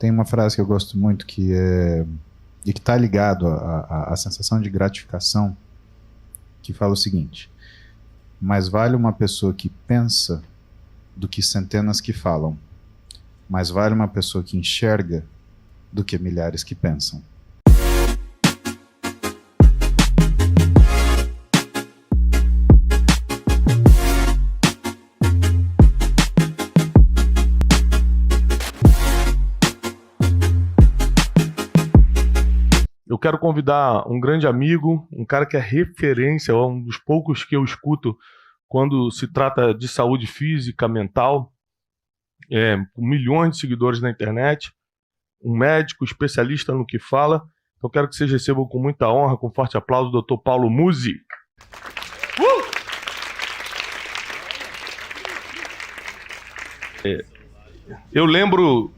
Tem uma frase que eu gosto muito que é e que está ligado à sensação de gratificação, que fala o seguinte: mais vale uma pessoa que pensa do que centenas que falam. Mais vale uma pessoa que enxerga do que milhares que pensam. Eu quero convidar um grande amigo, um cara que é referência, um dos poucos que eu escuto quando se trata de saúde física, mental, com milhões de seguidores na internet, um médico especialista no que fala. Então quero que vocês recebam com muita honra, com forte aplauso, o Dr. Paulo Musi. Eu lembro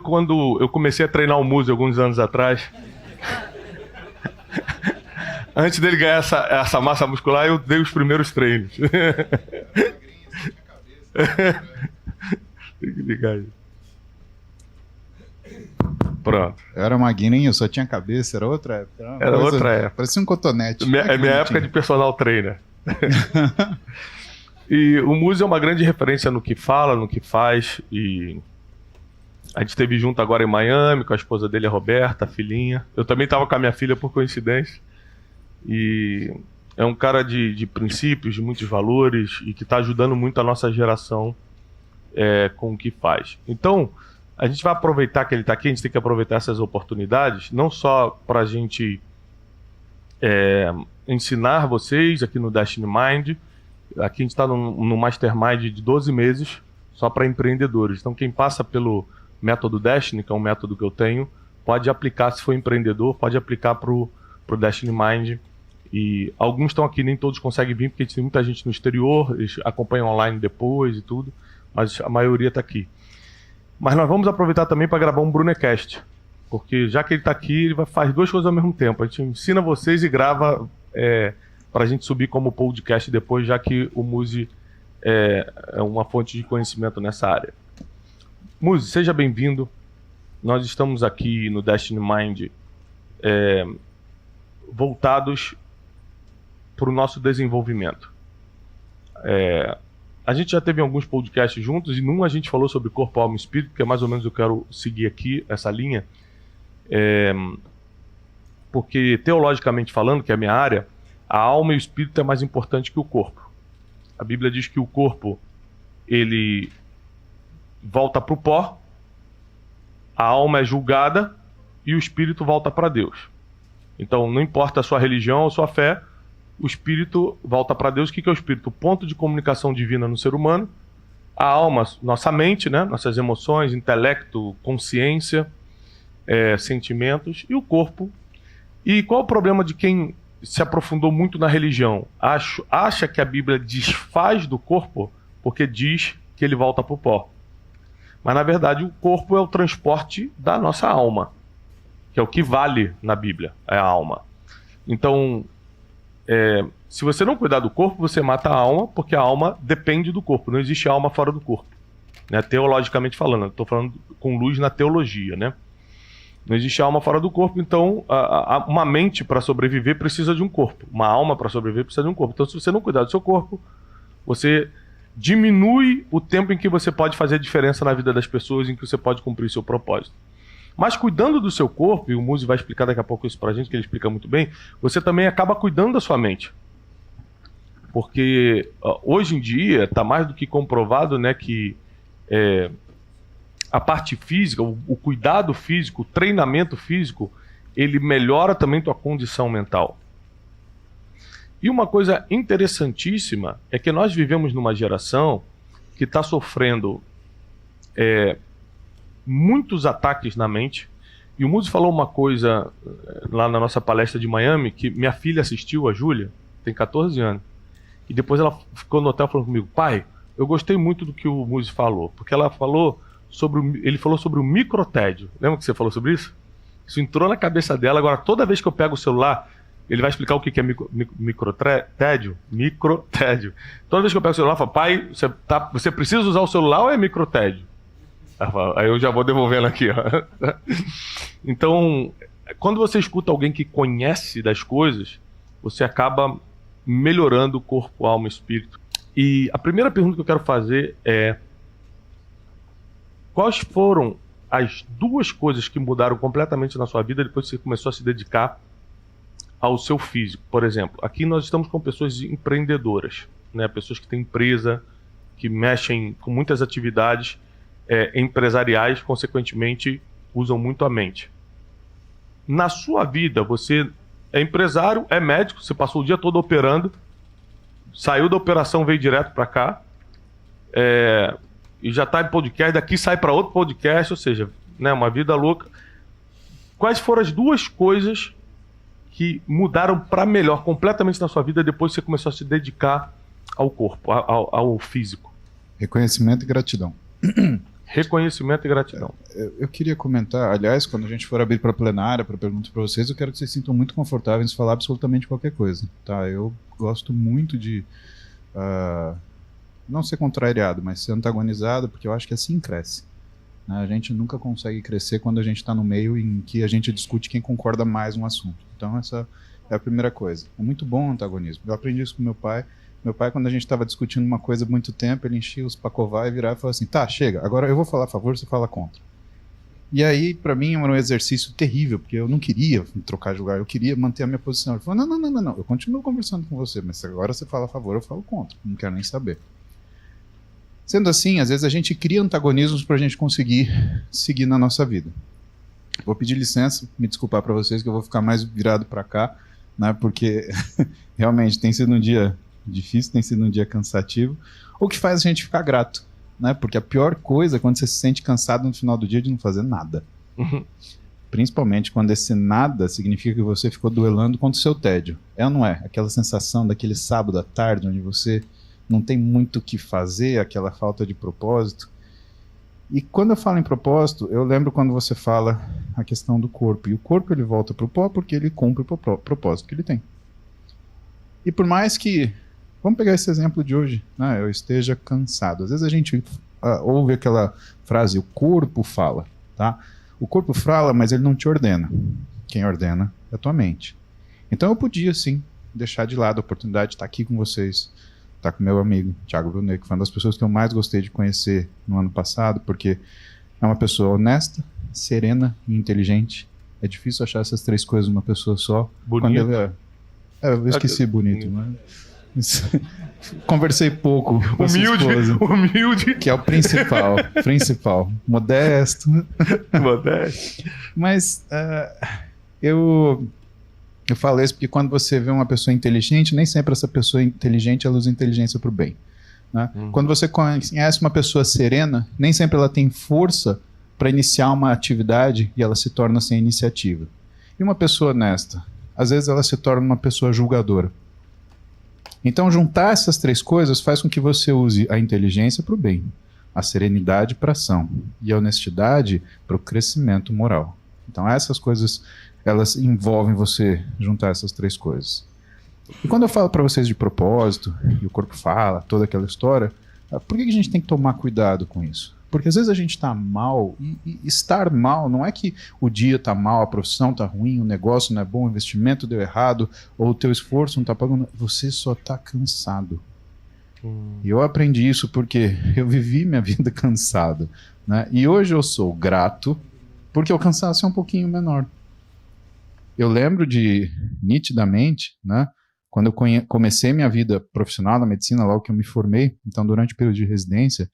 quando eu comecei a treinar o Musi alguns anos atrás. Antes dele ganhar essa massa muscular, eu dei os primeiros treinos. Tem que ligar aí. Pronto. Eu era magrinho, só tinha cabeça, era outra época. Era outra época. Parecia um cotonete. É minha época de personal trainer. E o Musi é uma grande referência no que fala, no que faz. E a gente esteve junto agora em Miami, com a esposa dele, a Roberta, a filhinha. Eu também estava com a minha filha por coincidência. E é um cara de princípios, de muitos valores e que está ajudando muito a nossa geração com o que faz. Então, a gente vai aproveitar que ele está aqui, a gente tem que aproveitar essas oportunidades, não só para a gente ensinar vocês aqui no Destiny Mind. Aqui a gente está no Mastermind de 12 meses, só para empreendedores. Então, quem passa pelo método Destiny, que é um método que eu tenho, pode aplicar, se for empreendedor, pode aplicar para o Destiny Mind. E alguns estão aqui, nem todos conseguem vir, porque tem muita gente no exterior, eles acompanham online depois e tudo, mas a maioria está aqui. Mas nós vamos aproveitar também para gravar um Brunecast, porque já que ele está aqui, ele faz duas coisas ao mesmo tempo. A gente ensina vocês e grava para a gente subir como podcast depois, já que o Musi é uma fonte de conhecimento nessa área. Musi, seja bem-vindo. Nós estamos aqui no Destiny Mind voltados para o nosso desenvolvimento. A gente já teve alguns podcasts juntos e num a gente falou sobre corpo, alma e espírito, que é mais ou menos eu quero seguir aqui essa linha, porque teologicamente falando, que é a minha área, a alma e o espírito é mais importante que o corpo. A Bíblia diz que o corpo ele volta para o pó, a alma é julgada e o espírito volta para Deus. Então, não importa a sua religião ou a sua fé, o espírito volta para Deus. O que é o espírito? O ponto de comunicação divina no ser humano. A alma, nossa mente, né? Nossas emoções, intelecto, consciência, sentimentos. E o corpo. E qual o problema de quem se aprofundou muito na religião? Acha que a Bíblia desfaz do corpo porque diz que ele volta para o pó. Mas, na verdade, o corpo é o transporte da nossa alma, que é o que vale na Bíblia, é a alma. Então, se você não cuidar do corpo, você mata a alma, porque a alma depende do corpo. Não existe alma fora do corpo, né? Teologicamente falando, estou falando com luz na teologia, né? Não existe alma fora do corpo, então uma mente para sobreviver precisa de um corpo. Uma alma para sobreviver precisa de um corpo. Então, se você não cuidar do seu corpo, você diminui o tempo em que você pode fazer a diferença na vida das pessoas, em que você pode cumprir seu propósito. Mas cuidando do seu corpo, e o Musi vai explicar daqui a pouco isso pra gente, que ele explica muito bem, você também acaba cuidando da sua mente. Porque hoje em dia está mais do que comprovado, né, que a parte física, o cuidado físico, o treinamento físico, ele melhora também tua condição mental. E uma coisa interessantíssima é que nós vivemos numa geração que está sofrendo muitos ataques na mente. E o Musi falou uma coisa lá na nossa palestra de Miami, que minha filha assistiu, a Júlia, tem 14 anos. E depois ela ficou no hotel falando comigo: pai, eu gostei muito do que o Musi falou, porque ele falou sobre o microtédio. Lembra que você falou sobre isso? Isso entrou na cabeça dela. Agora, toda vez que eu pego o celular, ele vai explicar o que é microtédio. Microtédio. Toda vez que eu pego o celular, eu falo: pai, você precisa usar o celular ou é microtédio? Aí eu já vou devolvendo aqui, ó. Então, quando você escuta alguém que conhece das coisas, você acaba melhorando o corpo, alma e espírito. E a primeira pergunta que eu quero fazer é: quais foram as duas coisas que mudaram completamente na sua vida depois que você começou a se dedicar ao seu físico? Por exemplo, aqui nós estamos com pessoas empreendedoras, né? Pessoas que têm empresa, que mexem com muitas atividades empresariais, consequentemente usam muito a mente. Na sua vida, você é empresário, é médico, você passou o dia todo operando, saiu da operação, veio direto para cá, e já está em podcast, daqui sai para outro podcast, ou seja, né, uma vida louca. Quais foram as duas coisas que mudaram para melhor completamente na sua vida depois que você começou a se dedicar ao corpo, ao físico? Reconhecimento e gratidão. Reconhecimento e gratidão. Eu queria comentar, aliás, quando a gente for abrir para a plenária, para perguntas para vocês, eu quero que vocês se sintam muito confortáveis em falar absolutamente qualquer coisa. Tá? Eu gosto muito de não ser contrariado, mas ser antagonizado, porque eu acho que assim cresce. Né? A gente nunca consegue crescer quando a gente está no meio em que a gente discute quem concorda mais no assunto. Então essa é a primeira coisa. É muito bom o antagonismo. Eu aprendi isso com meu pai. Meu pai, quando a gente estava discutindo uma coisa há muito tempo, ele enchia os pacová e virava e falava assim: tá, chega, agora eu vou falar a favor, você fala contra. E aí, para mim, era um exercício terrível, porque eu não queria trocar de lugar, eu queria manter a minha posição. Ele falou: não, eu continuo conversando com você, mas agora você fala a favor, eu falo contra, não quero nem saber. Sendo assim, às vezes a gente cria antagonismos para a gente conseguir seguir na nossa vida. Vou pedir licença, me desculpar para vocês, que eu vou ficar mais virado para cá, né, porque realmente tem sido um dia difícil, tem sido um dia cansativo, o que faz a gente ficar grato, né? Porque a pior coisa é quando você se sente cansado no final do dia de não fazer nada. Uhum. Principalmente quando esse nada significa que você ficou duelando contra o seu tédio. É ou não é? Aquela sensação daquele sábado à tarde onde você não tem muito o que fazer, aquela falta de propósito. E quando eu falo em propósito, eu lembro quando você fala a questão do corpo. E o corpo ele volta para o pó porque ele cumpre o propósito que ele tem. E por mais que, vamos pegar esse exemplo de hoje, né, eu esteja cansado. Às vezes a gente ouve aquela frase: o corpo fala, tá? O corpo fala, mas ele não te ordena. Quem ordena é a tua mente. Então eu podia, sim, deixar de lado a oportunidade de estar aqui com vocês, estar com meu amigo, Thiago Brunet, que foi uma das pessoas que eu mais gostei de conhecer no ano passado, porque é uma pessoa honesta, serena e inteligente. É difícil achar essas três coisas numa pessoa só. Bonito. Quando ele eu esqueci bonito, mas conversei pouco com humilde, a sua esposa, humilde, que é o principal, modesto. Mas eu falo isso porque quando você vê uma pessoa inteligente, nem sempre essa pessoa inteligente ela usa inteligência para o bem, né? Quando você conhece uma pessoa serena, nem sempre ela tem força para iniciar uma atividade e ela se torna sem iniciativa. E uma pessoa honesta, às vezes ela se torna uma pessoa julgadora. Então juntar essas três coisas faz com que você use a inteligência para o bem, a serenidade para a ação e a honestidade para o crescimento moral. Então essas coisas, elas envolvem você juntar essas três coisas. E quando eu falo para vocês de propósito, e o corpo fala, toda aquela história, por que a gente tem que tomar cuidado com isso? Porque às vezes a gente está mal, e estar mal não é que o dia está mal, a profissão está ruim, o negócio não é bom, o investimento deu errado, ou o teu esforço não está pagando, você só está cansado. E eu aprendi isso porque eu vivi minha vida cansado, né? E hoje eu sou grato porque o cansaço é um pouquinho menor. Eu lembro de, nitidamente, né, quando eu comecei minha vida profissional na medicina, logo que eu me formei, então durante o período de residência,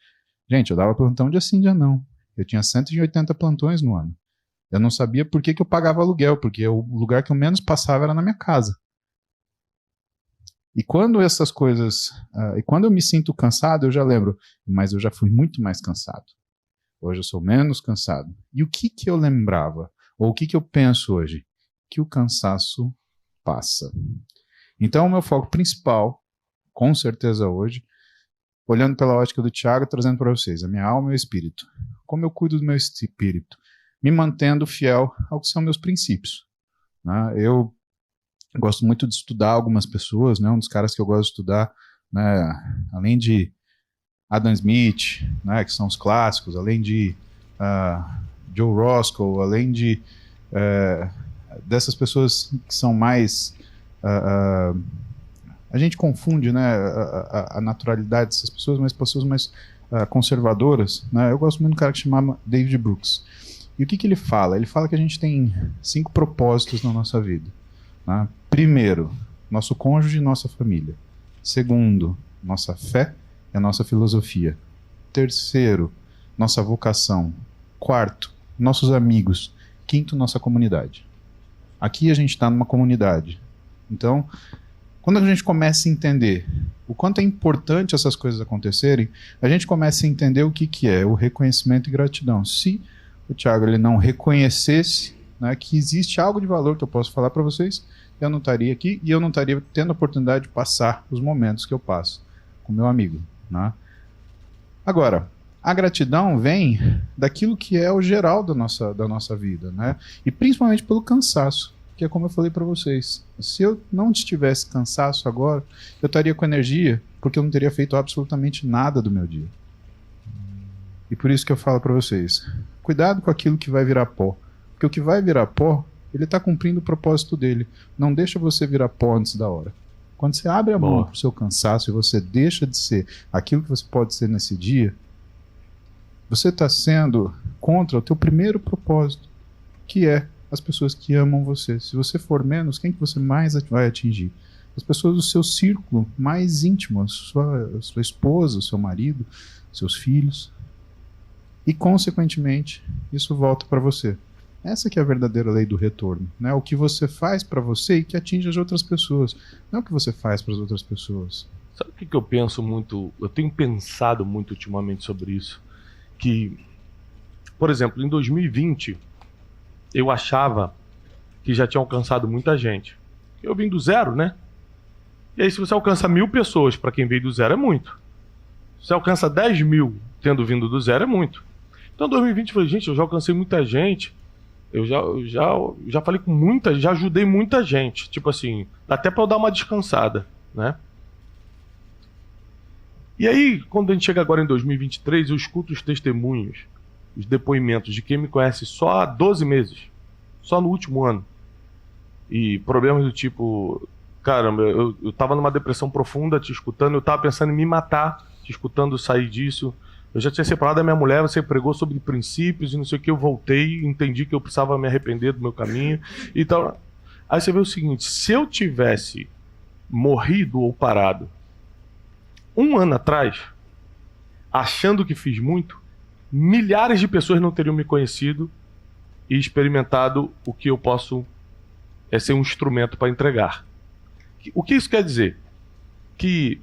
gente, eu dava plantão dia sim, dia não. Eu tinha 180 plantões no ano. Eu não sabia por que eu pagava aluguel, porque o lugar que eu menos passava era na minha casa. E quando essas coisas... e quando eu me sinto cansado, eu já lembro, mas eu já fui muito mais cansado. Hoje eu sou menos cansado. E o que eu lembrava? Ou o que eu penso hoje? Que o cansaço passa. Então o meu foco principal, com certeza hoje, olhando pela ótica do Thiago, trazendo para vocês a minha alma e o meu espírito. Como eu cuido do meu espírito? Me mantendo fiel ao que são meus princípios. Né? Eu gosto muito de estudar algumas pessoas, né? Um dos caras que eu gosto de estudar, né? Além de Adam Smith, né? Que são os clássicos, além de Joe Roscoe, além de dessas pessoas que são mais... a gente confunde, né, a naturalidade dessas pessoas, mas pessoas mais conservadoras, né? Eu gosto muito de um cara que se chama David Brooks. E o que ele fala? Ele fala que a gente tem 5 propósitos na nossa vida. Né? Primeiro, nosso cônjuge e nossa família. Segundo, nossa fé e a nossa filosofia. Terceiro, nossa vocação. Quarto, nossos amigos. Quinto, nossa comunidade. Aqui a gente está numa comunidade. Então, quando a gente começa a entender o quanto é importante essas coisas acontecerem, a gente começa a entender o que é o reconhecimento e gratidão. Se o Thiago ele não reconhecesse, né, que existe algo de valor que eu posso falar para vocês, eu não estaria aqui e eu não estaria tendo a oportunidade de passar os momentos que eu passo com meu amigo. Né? Agora, a gratidão vem daquilo que é o geral da nossa vida, né? E principalmente pelo cansaço, que é como eu falei para vocês. Se eu não estivesse cansaço agora, eu estaria com energia, porque eu não teria feito absolutamente nada do meu dia. E por isso que eu falo para vocês, cuidado com aquilo que vai virar pó. Porque o que vai virar pó, ele está cumprindo o propósito dele. Não deixa você virar pó antes da hora. Quando você abre a mão para o seu cansaço e você deixa de ser aquilo que você pode ser nesse dia, você está sendo contra o teu primeiro propósito, que é as pessoas que amam você. Se você for menos, quem que você mais vai atingir? As pessoas do seu círculo mais íntimo, a sua esposa, o seu marido, seus filhos. E, consequentemente, isso volta para você. Essa que é a verdadeira lei do retorno. Né? O que você faz para você e que atinge as outras pessoas. Não é o que você faz para as outras pessoas. Sabe o que eu penso muito? Eu tenho pensado muito ultimamente sobre isso. Que, por exemplo, em 2020, eu achava que já tinha alcançado muita gente. Eu vim do zero, né? E aí, se você alcança 1000 pessoas, para quem veio do zero, é muito. Se você alcança 10.000 tendo vindo do zero, é muito. Então, em 2020, eu falei, gente, eu já alcancei muita gente. Eu já falei com muita, já ajudei muita gente. Tipo assim, dá até para eu dar uma descansada, né? E aí, quando a gente chega agora em 2023, eu escuto os testemunhos, os depoimentos de quem me conhece só há 12 meses, só no último ano. E problemas do tipo, caramba, eu tava numa depressão profunda te escutando, eu tava pensando em me matar, te escutando sair disso. Eu já tinha separado da minha mulher, você pregou sobre princípios e não sei o que, eu voltei, entendi que eu precisava me arrepender do meu caminho. Então, aí você vê o seguinte, se eu tivesse morrido ou parado 1 ano atrás, achando que fiz muito, milhares de pessoas não teriam me conhecido e experimentado o que eu posso ser um instrumento para entregar. O que isso quer dizer? Que,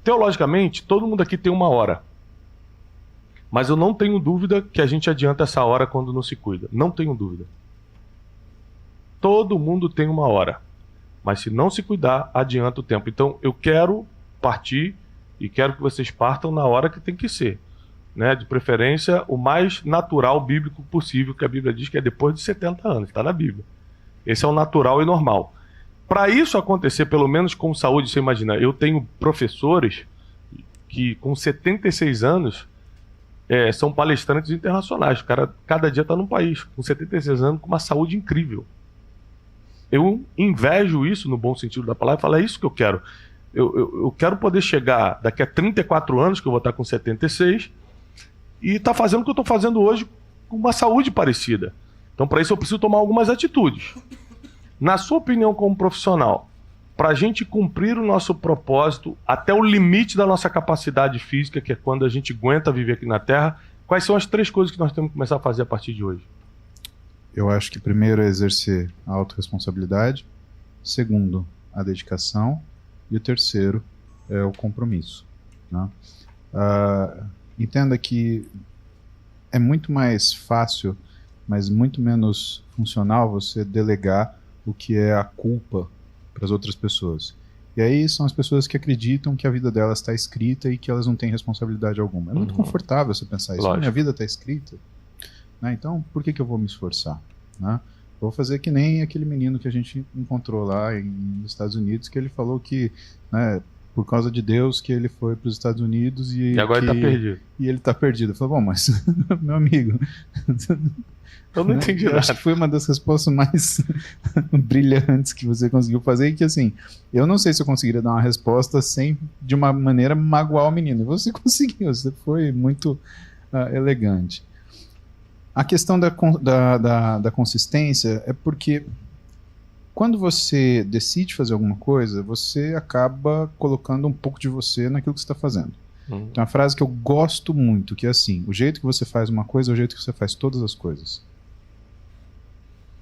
teologicamente, todo mundo aqui tem 1 hora. Mas eu não tenho dúvida que a gente adianta essa hora quando não se cuida. Não tenho dúvida. Todo mundo tem 1 hora. Mas se não se cuidar, adianta o tempo. Então, eu quero partir e quero que vocês partam na hora que tem que ser. Né? De preferência, o mais natural bíblico possível, que a Bíblia diz que é depois de 70 anos. Está na Bíblia. Esse é o natural e normal. Para isso acontecer, pelo menos com saúde, você imagina, eu tenho professores que com 76 anos são palestrantes internacionais. O cara cada dia está num país, com 76 anos, com uma saúde incrível. Eu invejo isso no bom sentido da palavra e falo, é isso que eu quero. Eu quero poder chegar daqui a 34 anos, que eu vou estar com 76, e estar fazendo o que eu estou fazendo hoje com uma saúde parecida. Então, para isso, eu preciso tomar algumas atitudes. Na sua opinião, como profissional, para a gente cumprir o nosso propósito até o limite da nossa capacidade física, que é quando a gente aguenta viver aqui na Terra, quais são as 3 coisas que nós temos que começar a fazer a partir de hoje? Eu acho que primeiro é exercer a autorresponsabilidade, segundo, a dedicação, e o terceiro é o compromisso. Né? Entenda que é muito mais fácil, mas muito menos funcional você delegar o que é a culpa para as outras pessoas. E aí são as pessoas que acreditam que a vida delas está escrita e que elas não têm responsabilidade alguma. É muito confortável você pensar isso. Minha vida está escrita, né? Então por que eu vou me esforçar? Né? Vou fazer que nem aquele menino que a gente encontrou lá nos Estados Unidos, que ele falou que, né, por causa de Deus que ele foi para os Estados Unidos E agora ele tá perdido. E ele tá perdido. Eu falei, bom, mas, meu amigo... Eu não entendi eu nada. acho que foi uma das respostas mais brilhantes que você conseguiu fazer, e que assim, eu não sei se eu conseguiria dar uma resposta sem, de uma maneira, magoar o menino. Você conseguiu, você foi muito elegante. A questão da consistência é porque quando você decide fazer alguma coisa, você acaba colocando um pouco de você naquilo que você está fazendo. Tem uma frase que eu gosto muito, que é assim: o jeito que você faz uma coisa é o jeito que você faz todas as coisas.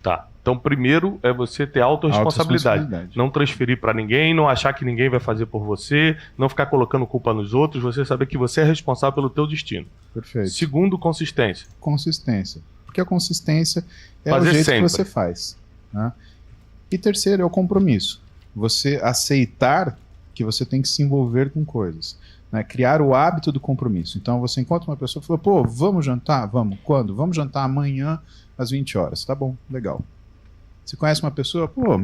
Tá. Então, primeiro é você ter autorresponsabilidade. Não transferir para ninguém, não achar que ninguém vai fazer por você, não ficar colocando culpa nos outros, você saber que você é responsável pelo teu destino. Perfeito. Segundo, consistência. Consistência. Porque a consistência é Fazer o jeito sempre. que você faz. Né? E terceiro é o compromisso. Você aceitar que você tem que se envolver com coisas. Né? Criar o hábito do compromisso. Então você encontra uma pessoa e fala, pô, vamos jantar? Vamos. Quando? Vamos jantar amanhã às 20 horas. Tá bom, legal. Você conhece uma pessoa, pô,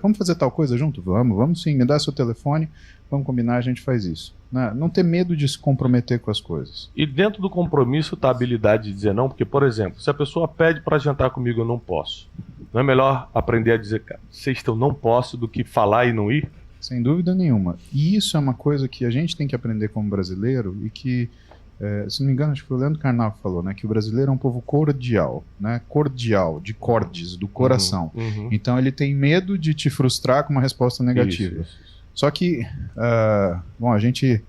vamos fazer tal coisa junto? Vamos sim, me dá seu telefone, vamos combinar, a gente faz isso. Né? Não ter medo de se comprometer com as coisas. E dentro do compromisso tá a habilidade de dizer não, porque, por exemplo, se a pessoa pede para jantar comigo, eu não posso. Não é melhor aprender a dizer, cara, sexta eu não posso, do que falar e não ir? Sem dúvida nenhuma. E isso é uma coisa que a gente tem que aprender como brasileiro e que, se não me engano, acho que foi o Leandro Carnal que falou, né, que o brasileiro é um povo cordial, né, cordial, de cordes, do coração. Então ele tem medo de te frustrar com uma resposta negativa. Isso. Só que, bom, a gente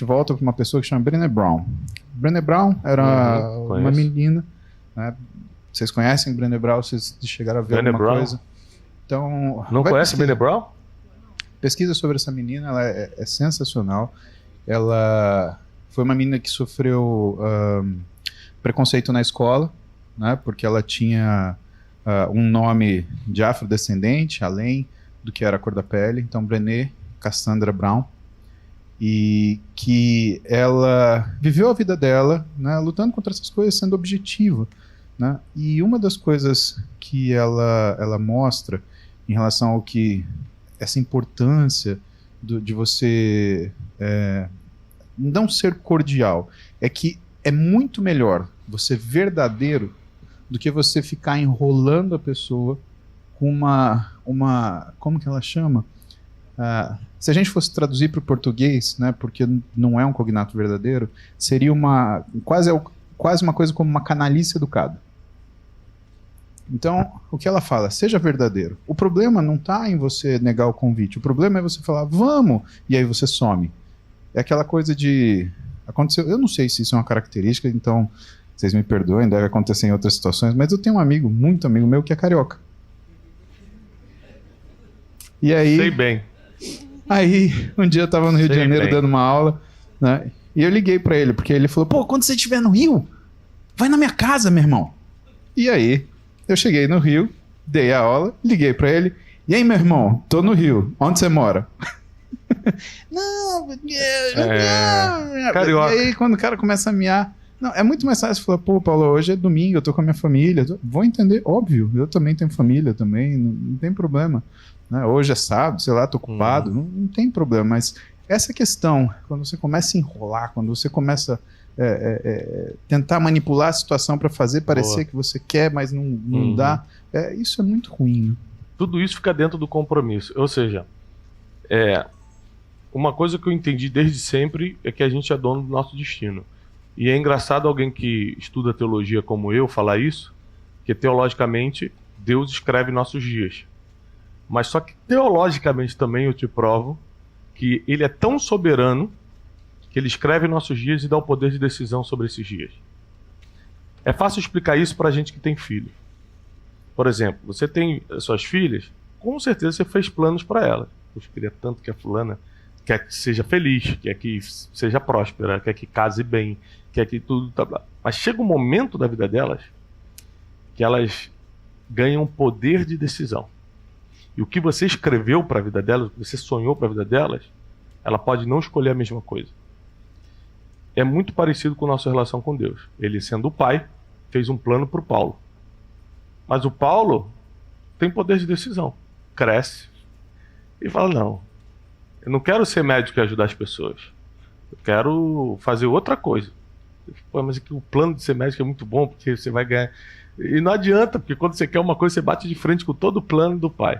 volta para uma pessoa que chama Brené Brown. Brené Brown era uma menina, né, vocês conhecem Brené Brown, vocês chegaram a ver Brené alguma Brown? coisa? Então, Não conhece Brené Brown? Pesquisa sobre essa menina, ela é sensacional. Ela foi uma menina que sofreu preconceito na escola, né, porque ela tinha um nome de afrodescendente, além do que era a cor da pele. Então, Brené Cassandra Brown. E que ela viveu a vida dela, né, lutando contra essas coisas, sendo objetiva. Né? E uma das coisas que ela mostra em relação ao que essa importância de você não ser cordial é que é muito melhor você verdadeiro do que você ficar enrolando a pessoa com uma como que ela chama? Se a gente fosse traduzir para o português, né, porque não é um cognato verdadeiro, seria quase uma coisa como uma canalice educada. Então, o que ela fala? Seja verdadeiro. O problema não está em você negar o convite. O problema é você falar, vamos, e aí você some. É aquela coisa de... Aconteceu, eu não sei se isso é uma característica, então vocês me perdoem, deve acontecer em outras situações, mas eu tenho um amigo, muito amigo meu, que é carioca. E aí... Sei bem. Aí, um dia eu estava no Rio de Janeiro dando uma aula, né, e eu liguei para ele, porque ele falou, pô, quando você estiver no Rio, vai na minha casa, meu irmão. E aí... Eu cheguei no Rio, dei a aula, liguei pra ele. E aí, meu irmão, tô no Rio. Onde você mora? Não, carioca. E aí, quando o cara começa a miar... Não, é muito mais fácil falar, pô, Paulo, hoje é domingo, eu tô com a minha família. Vou entender, óbvio, eu também tenho família também, não tem problema. Né? Hoje é sábado, sei lá, tô ocupado, não tem problema. Mas essa questão, quando você começa a enrolar, quando você começa... tentar manipular a situação para fazer parecer que você quer, mas não dá. Isso é muito ruim. Tudo isso fica dentro do compromisso. Ou seja, uma coisa que eu entendi desde sempre é que a gente é dono do nosso destino. E é engraçado alguém que estuda teologia como eu falar isso, que teologicamente Deus escreve nossos dias. Mas só que teologicamente também eu te provo que ele é tão soberano que ele escreve nossos dias e dá o poder de decisão sobre esses dias. É fácil explicar isso para gente que tem filho. Por exemplo, você tem suas filhas, com certeza você fez planos para elas. Eu queria tanto que a fulana quer que seja feliz, quer que seja próspera, quer que case bem, quer que tudo... Mas chega um momento da vida delas que elas ganham poder de decisão. E o que você escreveu para a vida delas, o que você sonhou para a vida delas, ela pode não escolher a mesma coisa. É muito parecido com a nossa relação com Deus. Ele, sendo o pai, fez um plano para o Paulo. Mas o Paulo tem poder de decisão. Cresce e fala, não, Eu não quero ser médico e ajudar as pessoas. Eu quero fazer outra coisa. Pô, mas aqui o plano de ser médico é muito bom, porque você vai ganhar. E não adianta, porque quando você quer uma coisa, você bate de frente com todo o plano do Pai.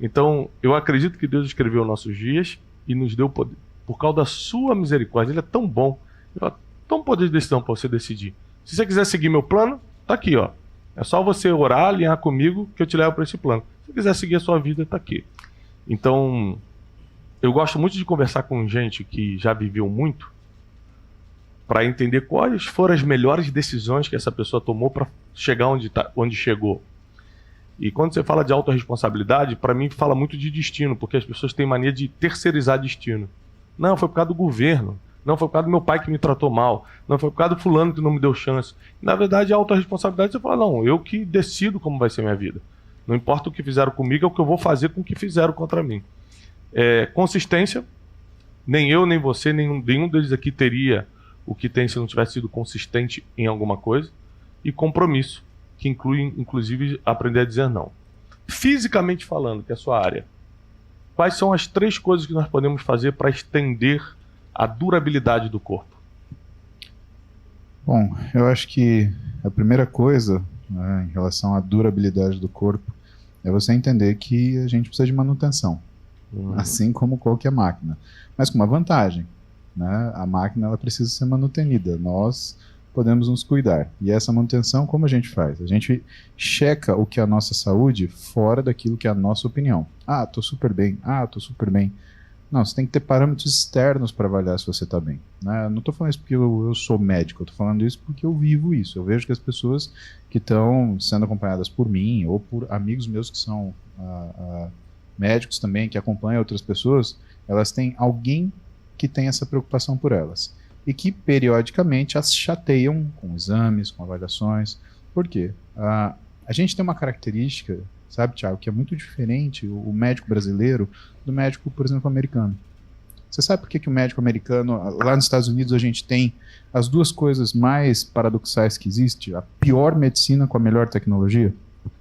Então, eu acredito que Deus escreveu nossos dias e nos deu poder. Por causa da sua misericórdia. Ele é tão bom. Ele dá um poder de decisão para você decidir. Se você quiser seguir meu plano, tá aqui, ó. É só você orar, alinhar comigo, que eu te levo para esse plano. Se você quiser seguir a sua vida, tá aqui. Então, eu gosto muito de conversar com gente que já viveu muito, para entender quais foram as melhores decisões que essa pessoa tomou para chegar onde chegou. E quando você fala de autorresponsabilidade, para mim fala muito de destino, porque as pessoas têm mania de terceirizar destino. Não, foi por causa do governo. Não, foi por causa do meu pai que me tratou mal. Não, foi por causa do fulano que não me deu chance. Na verdade, a autorresponsabilidade, você fala, não, eu que decido como vai ser minha vida. Não importa o que fizeram comigo, é o que eu vou fazer com o que fizeram contra mim. Consistência, nem eu, nem você, nenhum deles aqui teria o que tem se não tivesse sido consistente em alguma coisa. E compromisso, que inclui, inclusive, aprender a dizer não. Fisicamente falando, que é a sua área, quais são as 3 coisas que nós podemos fazer para estender a durabilidade do corpo? Bom, eu acho que a primeira coisa, né, em relação à durabilidade do corpo é você entender que a gente precisa de manutenção, assim como qualquer máquina, mas com uma vantagem, né? A máquina ela precisa ser manutenida, nós podemos nos cuidar. E essa manutenção, como a gente faz? A gente checa o que é a nossa saúde fora daquilo que é a nossa opinião. Ah, tô super bem. Ah, tô super bem. Não, você tem que ter parâmetros externos para avaliar se você está bem, né? Eu não estou falando isso porque eu sou médico, eu estou falando isso porque eu vivo isso. Eu vejo que as pessoas que estão sendo acompanhadas por mim ou por amigos meus que são médicos também, que acompanham outras pessoas, elas têm alguém que tem essa preocupação por elas. E que periodicamente as chateiam com exames, com avaliações. Por quê? A gente tem uma característica, sabe, Thiago, que é muito diferente, o médico brasileiro, do médico, por exemplo, americano. Você sabe por que o médico americano, lá nos Estados Unidos, a gente tem as 2 coisas mais paradoxais que existem? A pior medicina com a melhor tecnologia?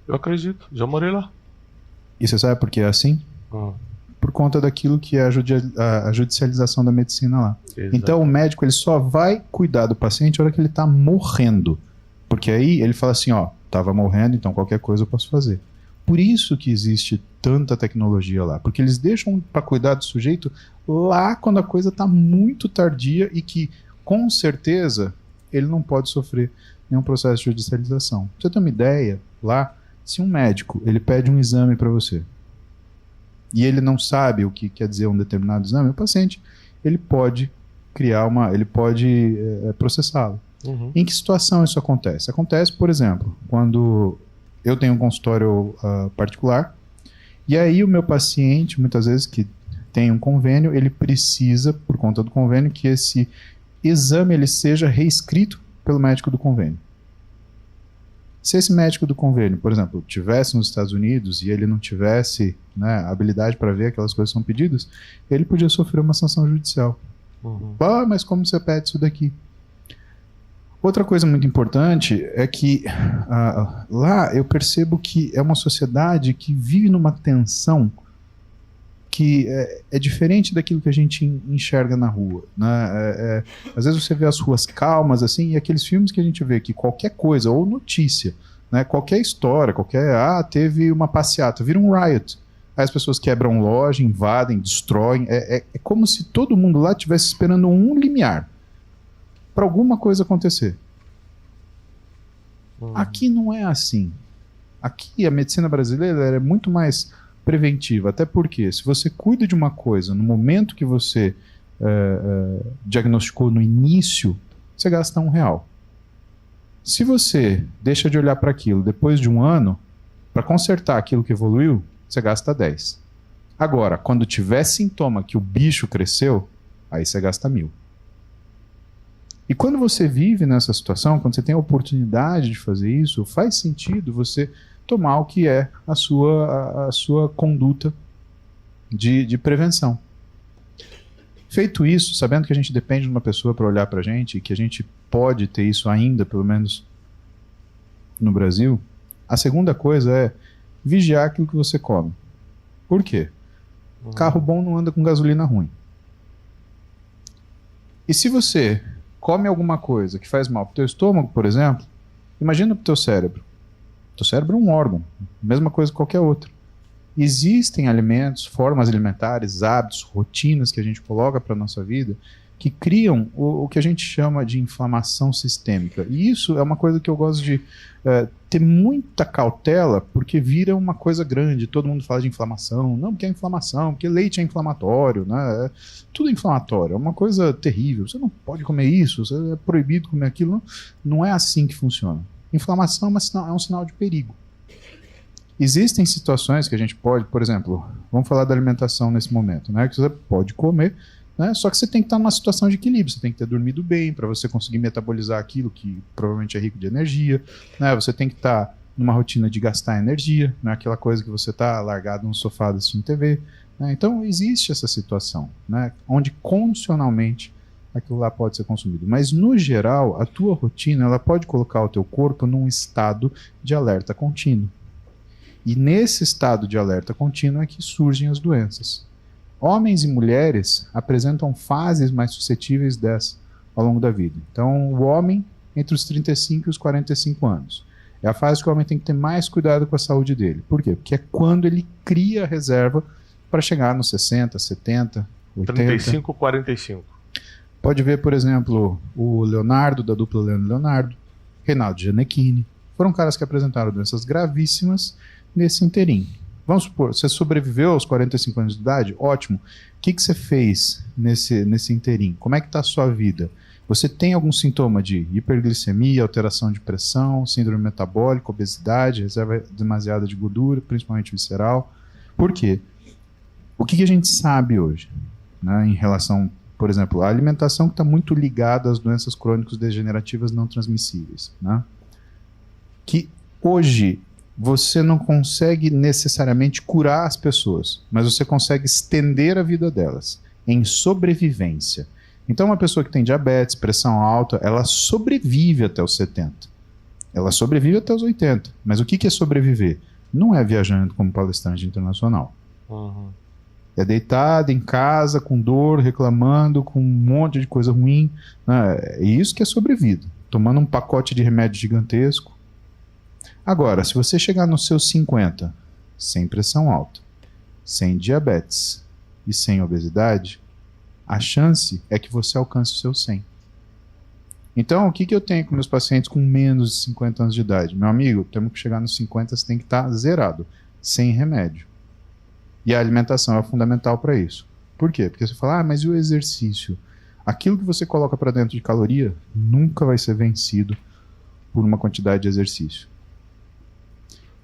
Eu acredito, já morei lá. E você sabe por que é assim? Por conta daquilo que é a judicialização da medicina lá. Exato. Então o médico ele só vai cuidar do paciente na hora que ele está morrendo. Porque aí ele fala assim, ó, estava morrendo, então qualquer coisa eu posso fazer. Por isso que existe tanta tecnologia lá. Porque eles deixam para cuidar do sujeito lá quando a coisa está muito tardia e que, com certeza, ele não pode sofrer nenhum processo de judicialização. Pra você ter uma ideia, lá, se um médico ele pede um exame para você, e ele não sabe o que quer dizer um determinado exame, o paciente ele pode processá-lo. Em que situação isso acontece? Acontece, por exemplo, quando eu tenho um consultório particular, e aí o meu paciente, muitas vezes que tem um convênio, ele precisa, por conta do convênio, que esse exame ele seja reescrito pelo médico do convênio. Se esse médico do convênio, por exemplo, estivesse nos Estados Unidos e ele não tivesse, né, habilidade para ver aquelas coisas que são pedidas, ele podia sofrer uma sanção judicial. Mas como você pede isso daqui? Outra coisa muito importante é que lá eu percebo que é uma sociedade que vive numa tensão que é diferente daquilo que a gente enxerga na rua, né? Às vezes você vê as ruas calmas assim, e aqueles filmes que a gente vê que qualquer coisa, ou notícia, né, qualquer história, teve uma passeata, vira um riot. Aí as pessoas quebram loja, invadem, destroem. É como se todo mundo lá estivesse esperando um limiar para alguma coisa acontecer. Aqui não é assim. Aqui a medicina brasileira é muito mais preventiva, até porque se você cuida de uma coisa no momento que você diagnosticou no início, você gasta R$1. Se você deixa de olhar para aquilo depois de um ano, para consertar aquilo que evoluiu, você gasta 10. Agora, quando tiver sintoma que o bicho cresceu, aí você gasta 1.000. E quando você vive nessa situação, quando você tem a oportunidade de fazer isso, faz sentido você tomar o que é a sua conduta de prevenção. Feito isso, sabendo que a gente depende de uma pessoa para olhar para a gente, e que a gente pode ter isso ainda, pelo menos no Brasil, a segunda coisa é vigiar aquilo que você come. Por quê? Carro bom não anda com gasolina ruim. E se você come alguma coisa que faz mal para o teu estômago, por exemplo, imagina para o teu cérebro. O teu cérebro é um órgão, mesma coisa que qualquer outro. Existem alimentos, formas alimentares, hábitos, rotinas que a gente coloca para a nossa vida que criam o que a gente chama de inflamação sistêmica. E isso é uma coisa que eu gosto de ter muita cautela, porque vira uma coisa grande. Todo mundo fala de inflamação. Não, porque é inflamação, porque leite é inflamatório, né? Tudo é inflamatório, é uma coisa terrível. Você não pode comer isso, é proibido comer aquilo. Não, não é assim que funciona. Inflamação é um sinal de perigo. Existem situações que a gente pode, por exemplo, vamos falar da alimentação nesse momento, né? Que você pode comer, né? Só que você tem que estar numa situação de equilíbrio, você tem que ter dormido bem para você conseguir metabolizar aquilo que provavelmente é rico de energia, né? Você tem que estar numa rotina de gastar energia, não é aquela coisa que você está largado no sofá assistindo TV, né? Então existe essa situação, né? Onde condicionalmente aquilo lá pode ser consumido. Mas no geral, a tua rotina ela pode colocar o teu corpo num estado de alerta contínuo. E nesse estado de alerta contínuo é que surgem as doenças. Homens e mulheres apresentam fases mais suscetíveis dessa ao longo da vida. Então, o homem entre os 35 e os 45 anos. É a fase que o homem tem que ter mais cuidado com a saúde dele. Por quê? Porque é quando ele cria a reserva para chegar nos 60, 70, 80. 35, 45. Pode ver, por exemplo, o Leonardo, da dupla Leandro e Leonardo, Reinaldo Gianecchini. Foram caras que apresentaram doenças gravíssimas nesse interim. Vamos supor, você sobreviveu aos 45 anos de idade? Ótimo. O que você fez nesse interim? Como é que está a sua vida? Você tem algum sintoma de hiperglicemia, alteração de pressão, síndrome metabólica, obesidade, reserva demasiada de gordura, principalmente visceral? Por quê? O que a gente sabe hoje, né, em relação, por exemplo, à alimentação que está muito ligada às doenças crônicas degenerativas não transmissíveis, né? Que hoje você não consegue necessariamente curar as pessoas, mas você consegue estender a vida delas em sobrevivência. Então uma pessoa que tem diabetes, pressão alta, ela sobrevive até os 70. Ela sobrevive até os 80. Mas o que é sobreviver? Não é viajando como palestrante internacional. É deitado em casa, com dor, reclamando, com um monte de coisa ruim. Né? É isso que é sobrevida. Tomando um pacote de remédio gigantesco. Agora, se você chegar nos seus 50, sem pressão alta, sem diabetes e sem obesidade, a chance é que você alcance o seu 100. Então, o que eu tenho com meus pacientes com menos de 50 anos de idade? Meu amigo, temos que chegar nos 50, você tem que estar zerado, sem remédio. E a alimentação é fundamental para isso. Por quê? Porque você fala, mas e o exercício? Aquilo que você coloca para dentro de caloria nunca vai ser vencido por uma quantidade de exercício.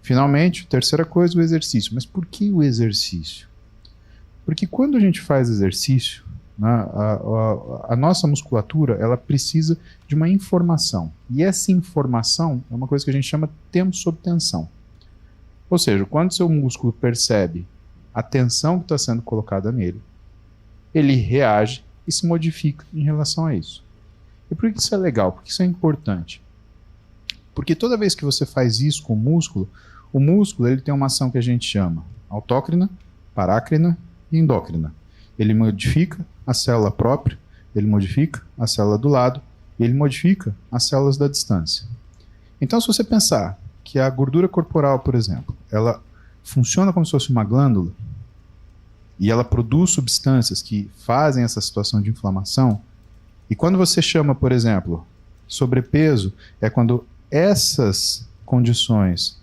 Finalmente, terceira coisa, o exercício. Mas por que o exercício? Porque quando a gente faz exercício, né, a nossa musculatura ela precisa de uma informação. E essa informação é uma coisa que a gente chama de tempo sob tensão. Ou seja, quando seu músculo percebe a tensão que está sendo colocada nele, ele reage e se modifica em relação a isso. E por que isso é legal? Porque isso é importante. Porque toda vez que você faz isso com o músculo ele tem uma ação que a gente chama autócrina, parácrina e endócrina. Ele modifica a célula própria, ele modifica a célula do lado e ele modifica as células da distância. Então, se você pensar que a gordura corporal, por exemplo, ela funciona como se fosse uma glândula e ela produz substâncias que fazem essa situação de inflamação, e quando você chama, por exemplo, sobrepeso, é quando essas condições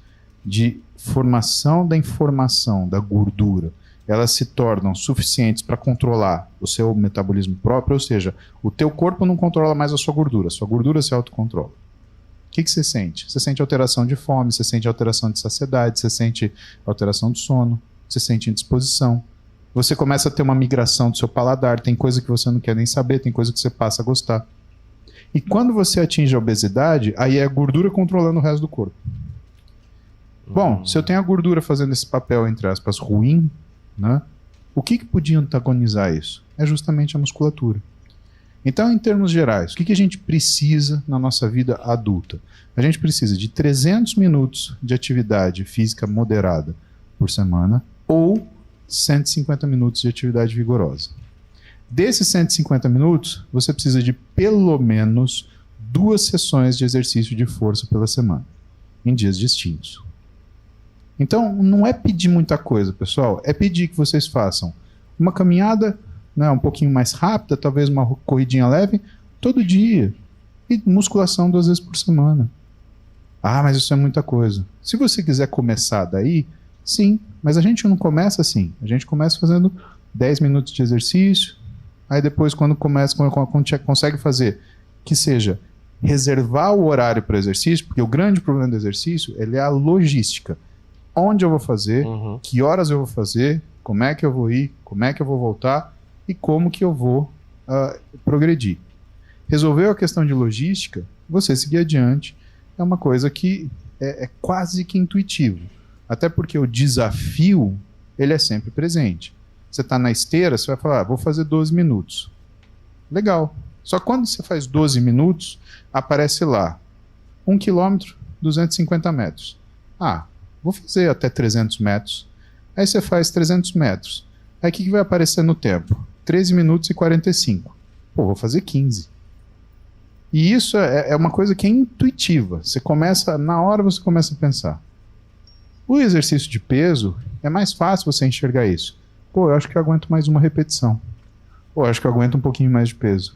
de formação da informação da gordura, elas se tornam suficientes para controlar o seu metabolismo próprio, ou seja, o teu corpo não controla mais a sua gordura se autocontrola. O que você sente? Você sente alteração de fome, você sente alteração de saciedade, você sente alteração de sono, você sente indisposição. Você começa a ter uma migração do seu paladar, tem coisa que você não quer nem saber, tem coisa que você passa a gostar. E quando você atinge a obesidade, aí é a gordura controlando o resto do corpo. Bom, se eu tenho a gordura fazendo esse papel, entre aspas, ruim, né, o que podia antagonizar isso? É justamente a musculatura. Então, em termos gerais, o que a gente precisa na nossa vida adulta? A gente precisa de 300 minutos de atividade física moderada por semana ou 150 minutos de atividade vigorosa. Desses 150 minutos, você precisa de pelo menos 2 sessões de exercício de força pela semana, em dias distintos. Então, não é pedir muita coisa, pessoal, é pedir que vocês façam uma caminhada, né, um pouquinho mais rápida, talvez uma corridinha leve, todo dia. E musculação 2 vezes por semana. Ah, mas isso é muita coisa. Se você quiser começar daí, sim, mas a gente não começa assim. A gente começa fazendo 10 minutos de exercício, aí depois quando consegue fazer, que seja reservar o horário para o exercício, porque o grande problema do exercício ele é a logística. Onde eu vou fazer, que horas eu vou fazer, como é que eu vou ir, como é que eu vou voltar e como que eu vou progredir. Resolveu a questão de logística, você seguir adiante é uma coisa que é quase que intuitivo. Até porque o desafio ele é sempre presente. Você está na esteira, você vai falar, vou fazer 12 minutos. Legal. Só que quando você faz 12 minutos, aparece lá 1 quilômetro, 250 metros. Ah, vou fazer até 300 metros. Aí você faz 300 metros. Aí o que vai aparecer no tempo? 13 minutos e 45. Pô, vou fazer 15. E isso é uma coisa que é intuitiva. Você começa, na hora você começa a pensar. O exercício de peso, é mais fácil você enxergar isso. Pô, eu acho que eu aguento mais uma repetição. Pô, eu acho que eu aguento um pouquinho mais de peso.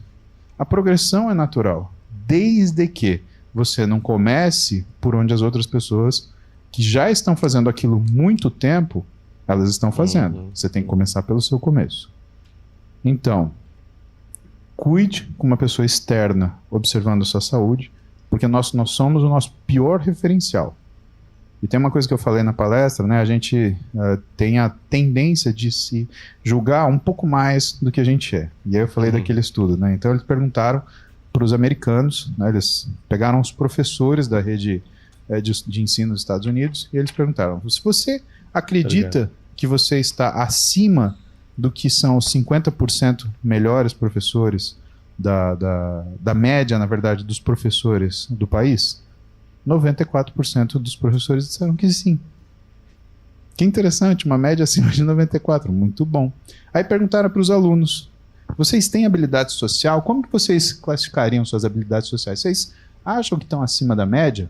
A progressão é natural, desde que você não comece por onde as outras pessoas que já estão fazendo aquilo muito tempo, elas estão fazendo. Você tem que começar pelo seu começo. Então, cuide com uma pessoa externa observando a sua saúde, porque nós somos o nosso pior referencial. E tem uma coisa que eu falei na palestra, né? A gente tem a tendência de se julgar um pouco mais do que a gente é. E aí eu falei daquele estudo, né? Então eles perguntaram para os americanos, né? Eles pegaram os professores da rede de ensino dos Estados Unidos e eles perguntaram, se você acredita que você está acima do que são os 50% melhores professores da média, na verdade, dos professores do país, 94% dos professores disseram que sim. Que interessante, uma média acima de 94%, muito bom. Aí perguntaram para os alunos, vocês têm habilidade social? Como que vocês classificariam suas habilidades sociais? Vocês acham que estão acima da média?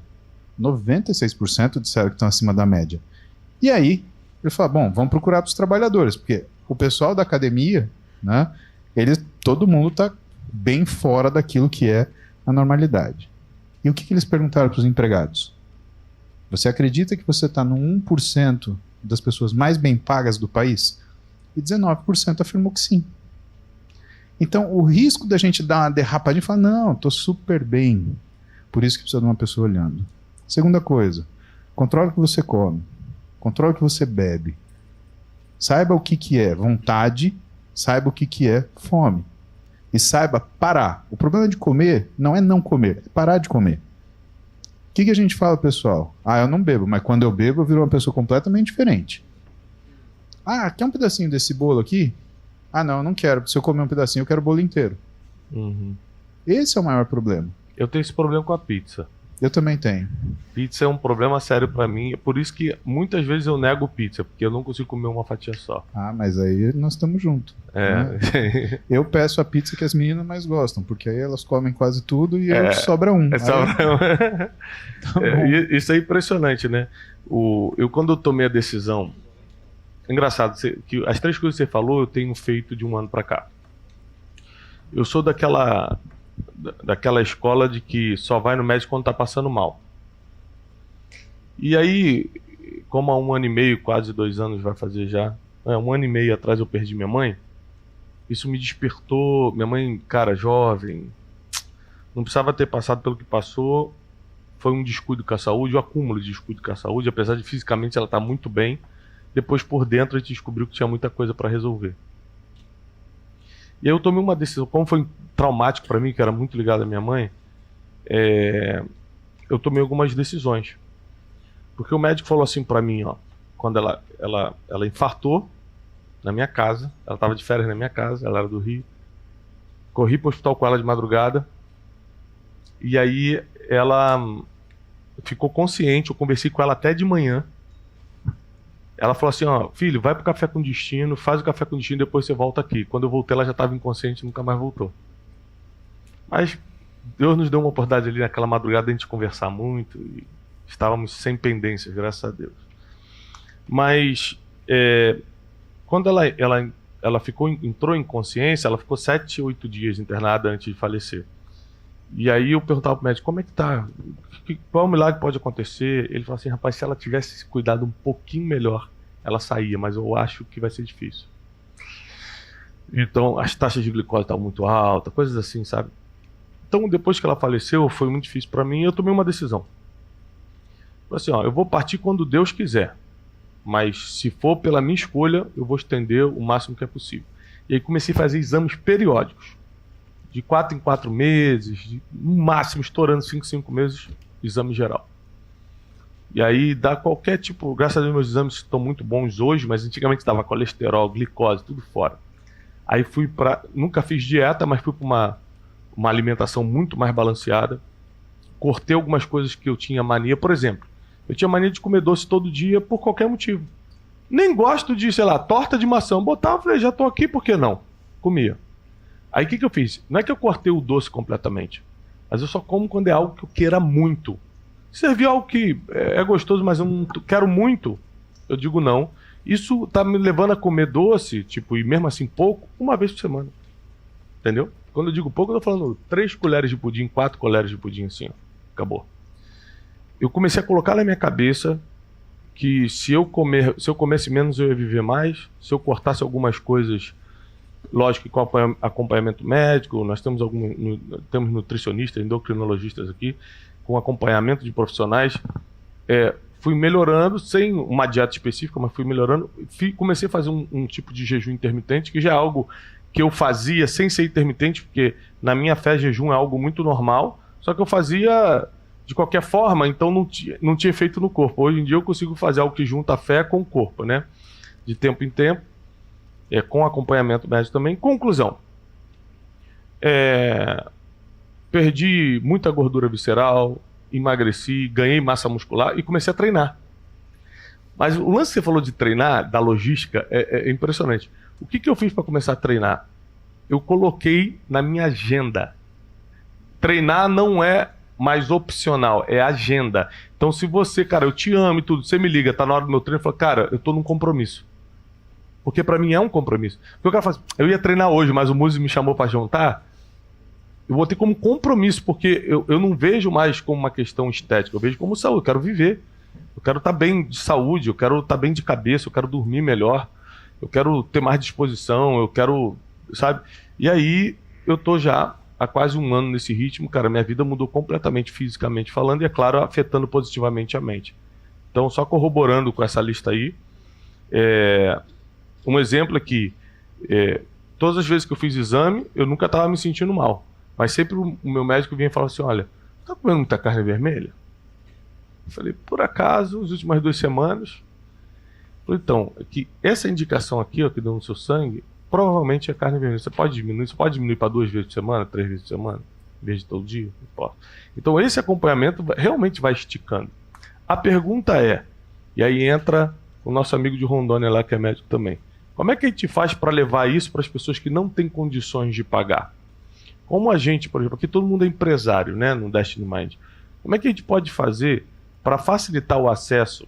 96% disseram que estão acima da média. E aí, ele falou, bom, vamos procurar para os trabalhadores, porque o pessoal da academia, né, todo mundo está bem fora daquilo que é a normalidade. E o que eles perguntaram para os empregados? Você acredita que você está no 1% das pessoas mais bem pagas do país? E 19% afirmou que sim. Então, o risco da gente dar uma derrapadinha e falar, não, estou super bem. Por isso que precisa de uma pessoa olhando. Segunda coisa, controle o que você come. Controle o que você bebe. Saiba o que é vontade, saiba o que é fome. E saiba parar. O problema de comer não é não comer, é parar de comer. O que a gente fala, pessoal? Ah, eu não bebo, mas quando eu bebo eu viro uma pessoa completamente diferente. Ah, quer um pedacinho desse bolo aqui? Ah, não, eu não quero. Se eu comer um pedacinho, eu quero o bolo inteiro. Esse é o maior problema. Eu tenho esse problema com a pizza. Eu também tenho. Pizza é um problema sério pra mim. É por isso que muitas vezes eu nego pizza, porque eu não consigo comer uma fatia só. Ah, mas aí nós estamos juntos. Né? Eu peço a pizza que as meninas mais gostam, porque aí elas comem quase tudo e sobra um. Isso é impressionante, né? Eu quando eu tomei a decisão... Engraçado, que as 3 coisas que você falou eu tenho feito de um ano pra cá. Eu sou daquela escola de que só vai no médico quando tá passando mal. E aí, como há 1 ano e meio, quase 2 anos vai fazer já, 1 ano e meio atrás eu perdi minha mãe, isso me despertou. Minha mãe, cara, jovem, não precisava ter passado pelo que passou, foi um descuido com a saúde, um acúmulo de descuido com a saúde, apesar de fisicamente ela estar muito bem, depois por dentro a gente descobriu que tinha muita coisa para resolver. E aí eu tomei uma decisão, como foi traumático para mim, que era muito ligado à minha mãe, eu tomei algumas decisões. Porque o médico falou assim para mim, ó, quando ela infartou na minha casa, ela estava de férias na minha casa, ela era do Rio, corri para o hospital com ela de madrugada, e aí ela ficou consciente, eu conversei com ela até de manhã, Ela falou assim, ó, filho, vai pro Café com Destino, faz o Café com Destino, depois você volta aqui. Quando eu voltei, ela já estava inconsciente, nunca mais voltou. Mas Deus nos deu uma oportunidade ali naquela madrugada de a gente conversar muito e estávamos sem pendências, graças a Deus. Mas quando ela entrou em consciência, ela ficou 7, 8 dias internada antes de falecer. E aí eu perguntava pro médico, como é que tá? Qual milagre pode acontecer? Ele falou assim, rapaz, se ela tivesse se cuidado um pouquinho melhor, ela saía, mas eu acho que vai ser difícil. Então, as taxas de glicose estavam muito altas, coisas assim, sabe? Então, depois que ela faleceu, foi muito difícil para mim e eu tomei uma decisão. Falei assim, ó, eu vou partir quando Deus quiser, mas se for pela minha escolha, eu vou estender o máximo que é possível. E aí comecei a fazer exames periódicos. De 4 em 4 meses, no máximo estourando 5 em 5 meses, exame geral. E aí dá qualquer tipo, graças a Deus meus exames estão muito bons hoje, mas antigamente dava colesterol, glicose, tudo fora. Aí nunca fiz dieta, mas fui para uma alimentação muito mais balanceada. Cortei algumas coisas que eu tinha mania, por exemplo, eu tinha mania de comer doce todo dia por qualquer motivo. Nem gosto de, sei lá, torta de maçã. Botava, falei, já tô aqui, por que não? Comia. Aí o que eu fiz? Não é que eu cortei o doce completamente, mas eu só como quando é algo que eu queira muito. Se servir algo que é gostoso, mas eu não quero muito, eu digo não. Isso tá me levando a comer doce, tipo, e mesmo assim pouco, uma vez por semana. Entendeu? Quando eu digo pouco, eu tô falando 3 colheres de pudim, 4 colheres de pudim, assim, ó. Acabou. Eu comecei a colocar na minha cabeça que se eu comesse menos, eu ia viver mais. Se eu cortasse algumas coisas, lógico que com acompanhamento médico, nós temos temos nutricionistas, endocrinologistas aqui, com acompanhamento de profissionais, fui melhorando, sem uma dieta específica, mas fui melhorando. Comecei a fazer um tipo de jejum intermitente, que já é algo que eu fazia sem ser intermitente, porque na minha fé jejum é algo muito normal, só que eu fazia de qualquer forma, então não tinha efeito no corpo. Hoje em dia eu consigo fazer algo que junta a fé com o corpo, né? De tempo em tempo, com acompanhamento médico também. Conclusão, perdi muita gordura visceral, emagreci, ganhei massa muscular e comecei a treinar. Mas o lance que você falou de treinar, da logística, é impressionante. O que eu fiz para começar a treinar? Eu coloquei na minha agenda. Treinar não é mais opcional, é agenda. Então se você, cara, eu te amo e tudo, você me liga, tá na hora do meu treino, eu falo, cara, eu tô num compromisso. Porque para mim é um compromisso. Porque o cara fala assim, eu ia treinar hoje, mas o músico me chamou para jantar. Eu vou ter como compromisso, porque eu não vejo mais como uma questão estética, eu vejo como saúde, eu quero viver. Eu quero estar bem de saúde, eu quero estar bem de cabeça, eu quero dormir melhor, eu quero ter mais disposição, eu quero, sabe? E aí eu tô já há quase um ano nesse ritmo, cara, minha vida mudou completamente fisicamente falando e, é claro, afetando positivamente a mente. Então, só corroborando com essa lista aí, um exemplo é que todas as vezes que eu fiz exame, eu nunca estava me sentindo mal. Mas sempre o meu médico vinha e falava assim, olha, tá comendo muita carne vermelha? Eu falei, por acaso, as últimas 2 semanas. Eu falei, então, que essa indicação aqui, ó, que deu no seu sangue, provavelmente é carne vermelha. Você pode diminuir para 2 vezes por semana, 3 vezes por semana, em vez de todo dia, não importa. Então esse acompanhamento realmente vai esticando. A pergunta é, e aí entra o nosso amigo de Rondônia lá, que é médico também, como é que a gente faz para levar isso para as pessoas que não têm condições de pagar? Como a gente, por exemplo, aqui todo mundo é empresário, né, no Destiny Mind. Como é que a gente pode fazer para facilitar o acesso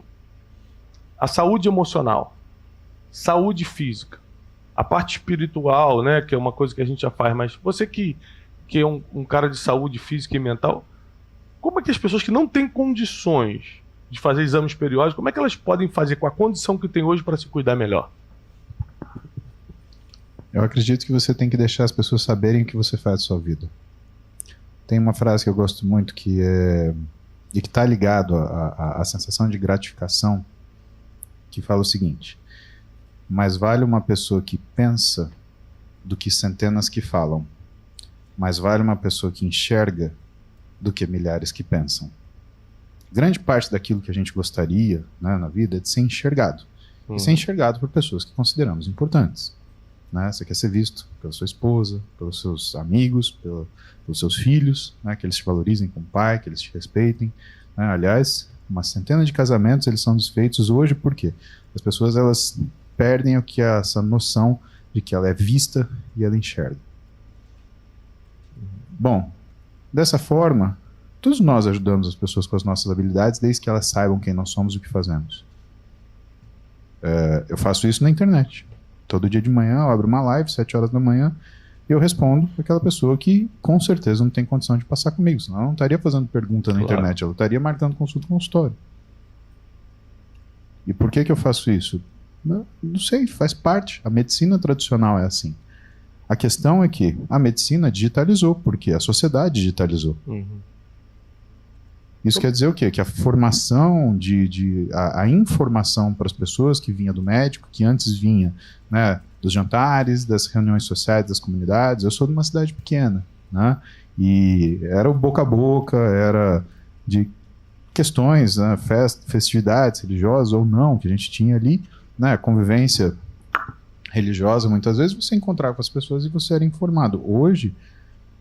à saúde emocional, saúde física, a parte espiritual, né, que é uma coisa que a gente já faz, mas você que é um cara de saúde física e mental, como é que as pessoas que não têm condições de fazer exames periódicos, como é que elas podem fazer com a condição que tem hoje para se cuidar melhor? Eu acredito que você tem que deixar as pessoas saberem o que você faz da sua vida. Tem uma frase que eu gosto muito e que está ligado à sensação de gratificação, que fala o seguinte: mais vale uma pessoa que pensa do que centenas que falam. Mais vale uma pessoa que enxerga do que milhares que pensam. Grande parte daquilo que a gente gostaria, né, na vida é de ser enxergado. E ser enxergado por pessoas que consideramos importantes. Né? Você quer ser visto pela sua esposa, pelos seus amigos, pelos seus filhos, né? Que eles te valorizem como pai, que eles te respeitem. Né? Aliás, Uma centena de casamentos eles são desfeitos hoje por quê? As pessoas elas perdem o que é essa noção de que ela é vista e ela enxerga. Bom, dessa forma, todos nós ajudamos as pessoas com as nossas habilidades, desde que elas saibam quem nós somos e o que fazemos. Eu faço isso na internet. Todo dia de manhã eu abro uma live, 7 horas da manhã, e eu respondo aquela pessoa que com certeza não tem condição de passar comigo, senão ela não estaria fazendo pergunta na internet, ela estaria marcando consulta com consultório. E por que eu faço isso? Não sei, faz parte. A medicina tradicional é assim. A questão é que a medicina digitalizou, porque a sociedade digitalizou. Isso quer dizer o quê? Que a formação, a informação para as pessoas que vinha do médico, que antes vinha, né, dos jantares, das reuniões sociais, das comunidades. Eu sou de uma cidade pequena, né, e era o boca a boca, era de questões, né, festividades religiosas ou não, que a gente tinha ali, né, convivência religiosa, muitas vezes você encontrava com as pessoas e você era informado. Hoje,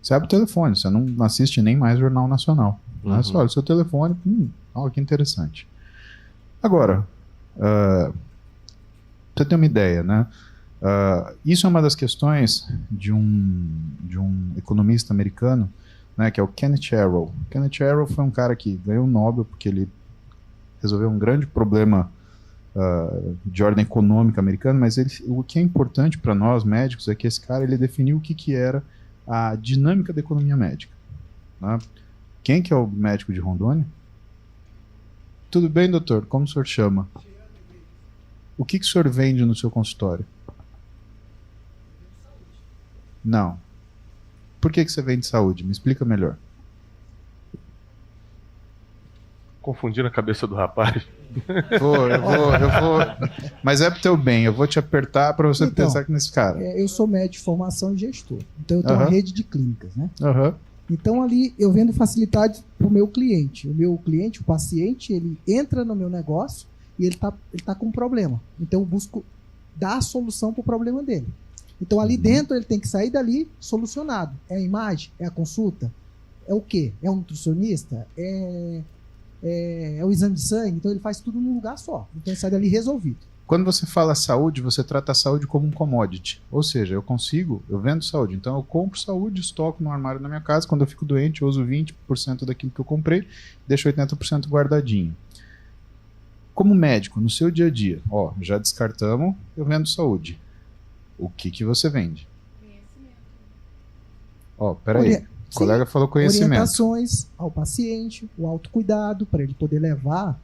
você abre o telefone, você não assiste nem mais Jornal Nacional. Né? Você olha o seu telefone, olha que interessante. Agora, você tem uma ideia, né? Isso é uma das questões de um economista americano, né, que é o Kenneth Arrow. Kenneth Arrow foi um cara que ganhou o Nobel porque ele resolveu um grande problema de ordem econômica americana, mas o que é importante para nós médicos é que esse cara ele definiu o que era a dinâmica da economia médica. Né? Quem que é o médico de Rondônia? Tudo bem, doutor? Como o senhor chama? O que o senhor vende no seu consultório? Não. Por que você vende saúde? Me explica melhor. Confundindo a cabeça do rapaz. Eu vou. Mas é pro teu bem, eu vou te apertar para você pensar aqui nesse cara. Eu sou médico de formação e gestor. Então eu tenho uma rede de clínicas, né? Então ali eu vendo facilidade pro meu cliente. O meu cliente, o paciente, ele entra no meu negócio e ele tá com um problema. Então eu busco dar a solução pro problema dele. Então ali dentro ele tem que sair dali solucionado. É a imagem? É a consulta? É o quê? É um nutricionista? É o exame de sangue? Então ele faz tudo num lugar só. Então ele sai dali resolvido. Quando você fala saúde, você trata a saúde como um commodity. Ou seja, eu vendo saúde. Então eu compro saúde, estoco no armário na minha casa. Quando eu fico doente, eu uso 20% daquilo que eu comprei, deixo 80% guardadinho. Como médico, no seu dia a dia, já descartamos, eu vendo saúde. O que você vende? Peraí. O colega falou conhecimento. Orientações ao paciente, o autocuidado, para ele poder levar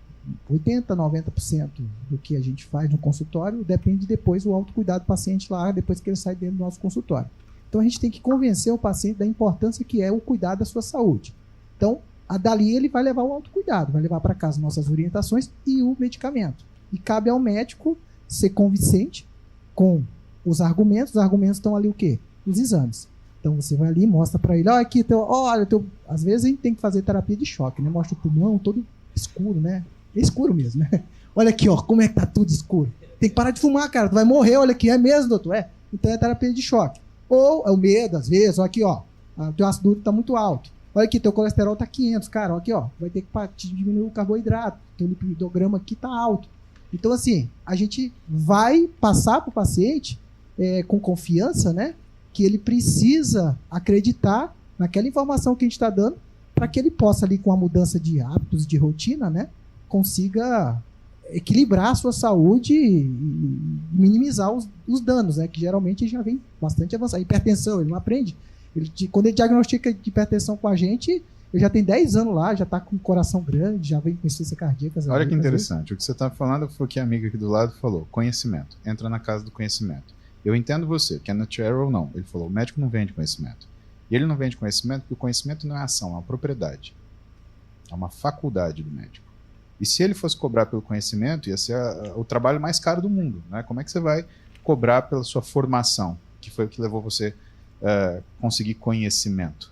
80%, 90% do que a gente faz no consultório, depende depois do autocuidado do paciente lá, depois que ele sai dentro do nosso consultório. Então a gente tem que convencer o paciente da importância que é o cuidado da sua saúde. Então, dali ele vai levar o autocuidado, vai levar para casa nossas orientações e o medicamento. E cabe ao médico ser convincente com os argumentos estão ali o quê? Os exames. Então você vai ali e mostra para ele, às vezes a gente tem que fazer terapia de choque, né? Mostra o pulmão todo escuro, né? É escuro mesmo, né? Olha aqui, como é que tá tudo escuro. Tem que parar de fumar, cara, tu vai morrer, olha aqui, é mesmo, doutor? Então é terapia de choque. Ou é o medo, às vezes, olha aqui, teu ácido úrico tá muito alto. Olha aqui, teu colesterol tá 500, cara, olha aqui, vai ter que diminuir o carboidrato, teu lipidograma aqui tá alto. Então, assim, a gente vai passar pro paciente com confiança, né? Que ele precisa acreditar naquela informação que a gente está dando para que ele possa, ali, com a mudança de hábitos, de rotina, né, consiga equilibrar a sua saúde e minimizar os danos, né, que geralmente já vem bastante avançado. Hipertensão, ele não aprende. Quando ele diagnostica de hipertensão com a gente, ele já tem 10 anos lá, já está com o coração grande, já vem com insuficiência cardíaca. Olha que interessante. O que você está falando foi o que a amiga aqui do lado falou. Conhecimento. Entra na casa do conhecimento. Eu entendo você, Kenneth Arrow não. Ele falou, o médico não vende conhecimento. E ele não vende conhecimento porque o conhecimento não é ação, é uma propriedade. É uma faculdade do médico. E se ele fosse cobrar pelo conhecimento, ia ser o trabalho mais caro do mundo. Né? Como é que você vai cobrar pela sua formação, que foi o que levou você a conseguir conhecimento?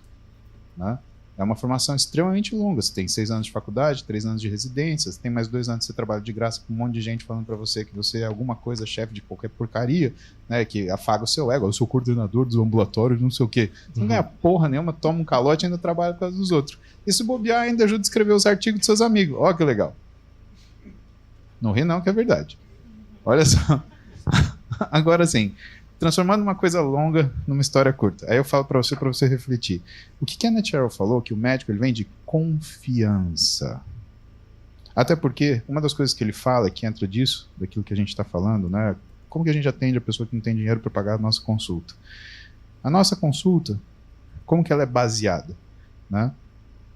Né? É uma formação extremamente longa. Você tem 6 anos de faculdade, 3 anos de residência, você tem mais 2 anos de você trabalha de graça com um monte de gente falando pra você que você é alguma coisa, chefe de qualquer porcaria, né, que afaga o seu ego. Eu sou coordenador dos ambulatórios, não sei o quê. Você não ganha porra nenhuma, toma um calote e ainda trabalha por causa dos outros. E se bobear, ainda ajuda a escrever os artigos dos seus amigos. Ó que legal. Não ri não, que é verdade. Olha só. Agora sim, transformando uma coisa longa numa história curta. Aí eu falo para você refletir. O que Kenneth Arrow falou, que o médico ele vem de confiança. Até porque uma das coisas que ele fala, que entra disso, daquilo que a gente está falando, né? Como que a gente atende a pessoa que não tem dinheiro para pagar a nossa consulta? A nossa consulta, como que ela é baseada? Né?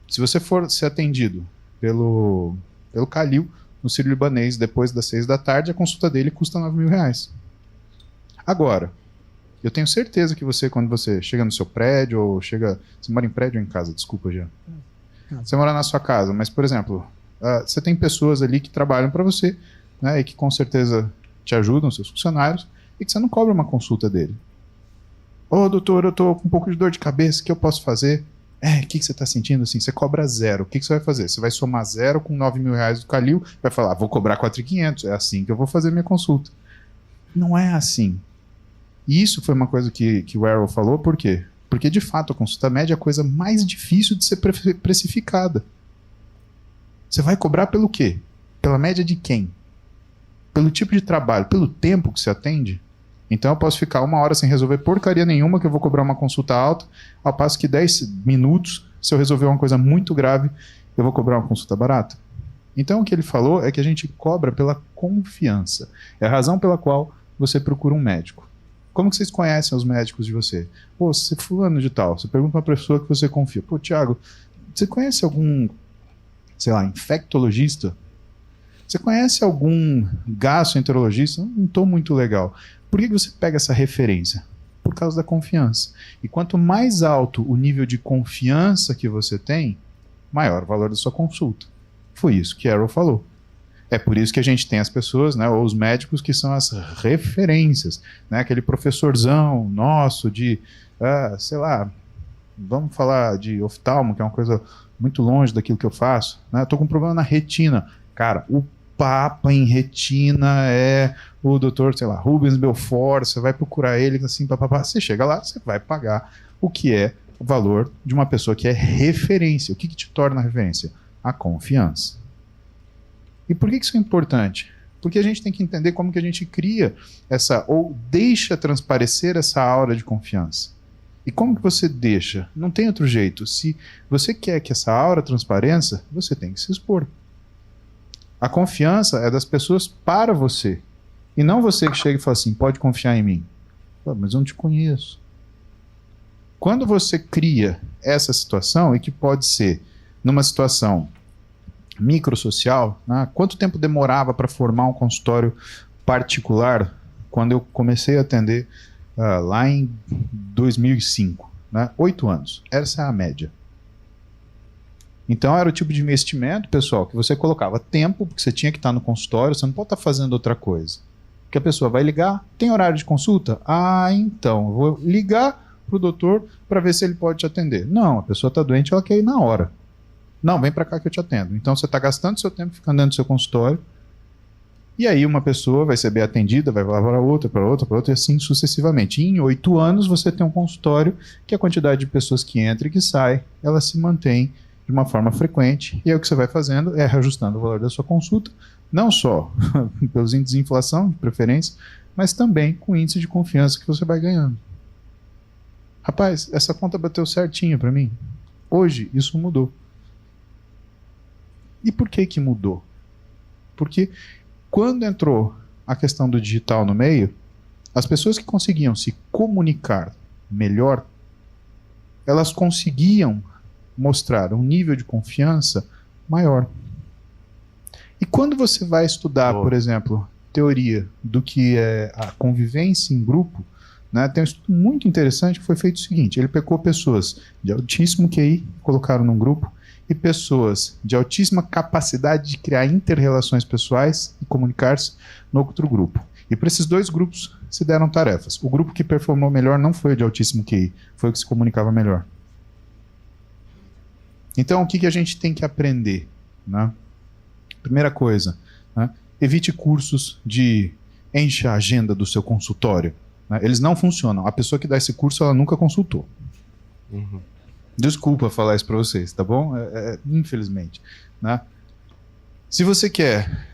Se você for ser atendido pelo Calil, no Sírio-Libanês, depois das 6 da tarde, a consulta dele custa R$9.000. Agora, eu tenho certeza que você, quando você chega no seu prédio, ou chega... Você mora em prédio ou em casa? Desculpa, já. Você mora na sua casa, mas, por exemplo, você tem pessoas ali que trabalham para você, né, e que com certeza te ajudam, seus funcionários, e que você não cobra uma consulta dele. Ô, doutor, eu tô com um pouco de dor de cabeça, o que eu posso fazer? O que você tá sentindo assim? Você cobra 0. O que você vai fazer? Você vai somar 0 com R$9.000 do Calil, vai falar, vou cobrar 4.500. É assim que eu vou fazer minha consulta. Não é assim. E isso foi uma coisa que o Arrow falou, por quê? Porque, de fato, a consulta média é a coisa mais difícil de ser precificada. Você vai cobrar pelo quê? Pela média de quem? Pelo tipo de trabalho, pelo tempo que você atende? Então eu posso ficar 1 hora sem resolver porcaria nenhuma, que eu vou cobrar uma consulta alta, ao passo que 10 minutos, se eu resolver uma coisa muito grave, eu vou cobrar uma consulta barata. Então o que ele falou é que a gente cobra pela confiança. É a razão pela qual você procura um médico. Como que vocês conhecem os médicos de você? Pô, você é fulano de tal, você pergunta para uma pessoa que você confia. Pô, Thiago, você conhece algum, sei lá, infectologista? Você conhece algum gastroenterologista? Não estou muito legal. Por que você pega essa referência? Por causa da confiança. E quanto mais alto o nível de confiança que você tem, maior o valor da sua consulta. Foi isso que Arrow falou. É por isso que a gente tem as pessoas, né, ou os médicos que são as referências. Né, aquele professorzão nosso de, sei lá, vamos falar de oftalmo, que é uma coisa muito longe daquilo que eu faço. Né, estou com um problema na retina. Cara, o papa em retina é o doutor, sei lá, Rubens Belfort, você vai procurar ele assim, papapá, você chega lá, você vai pagar o que é o valor de uma pessoa que é referência. O que te torna referência? A confiança. E por que isso é importante? Porque a gente tem que entender como que a gente cria essa, ou deixa transparecer essa aura de confiança. E como que você deixa? Não tem outro jeito. Se você quer que essa aura transpareça, você tem que se expor. A confiança é das pessoas para você. E não você que chega e fala assim, pode confiar em mim. Mas eu não te conheço. Quando você cria essa situação, e que pode ser numa situação microsocial, né? Quanto tempo demorava para formar um consultório particular quando eu comecei a atender lá em 2005? Né? 8 anos. Essa é a média. Então era o tipo de investimento, pessoal, que você colocava tempo, porque você tinha que estar no consultório, você não pode estar fazendo outra coisa. Porque a pessoa vai ligar, tem horário de consulta? Então, eu vou ligar para o doutor para ver se ele pode te atender. Não, a pessoa está doente, ela quer ir na hora. Não, vem para cá que eu te atendo. Então você está gastando seu tempo ficando dentro do seu consultório, e aí uma pessoa vai ser bem atendida, vai lá para outra, e assim sucessivamente. E em 8 anos você tem um consultório que a quantidade de pessoas que entra e que sai, ela se mantém de uma forma frequente, e aí o que você vai fazendo é reajustando o valor da sua consulta, não só pelos índices de inflação, de preferência, mas também com o índice de confiança que você vai ganhando. Rapaz, essa conta bateu certinho para mim. Hoje, isso mudou. E por que mudou? Porque quando entrou a questão do digital no meio, as pessoas que conseguiam se comunicar melhor, elas conseguiam mostrar um nível de confiança maior. E quando você vai estudar, por exemplo, teoria do que é a convivência em grupo, né, tem um estudo muito interessante que foi feito o seguinte, ele pegou pessoas de altíssimo QI, colocaram num grupo, e pessoas de altíssima capacidade de criar inter-relações pessoais e comunicar-se no outro grupo. E para esses dois grupos se deram tarefas. O grupo que performou melhor não foi o de altíssimo QI, foi o que se comunicava melhor. Então, o que a gente tem que aprender? Né? Primeira coisa, né? Evite cursos de enche a agenda do seu consultório. Né? Eles não funcionam. A pessoa que dá esse curso, ela nunca consultou. Uhum. Desculpa falar isso para vocês, tá bom? Infelizmente. Né? Se você quer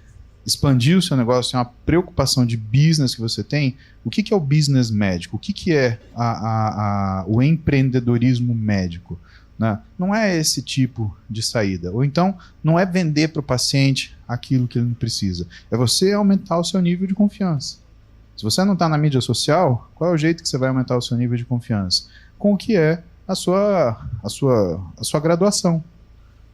expandir o seu negócio, é uma preocupação de business que você tem, o que é o business médico? O que é o empreendedorismo médico? Né? Não é esse tipo de saída. Ou então, não é vender para o paciente aquilo que ele não precisa. É você aumentar o seu nível de confiança. Se você não está na mídia social, qual é o jeito que você vai aumentar o seu nível de confiança? Com o que é a sua graduação.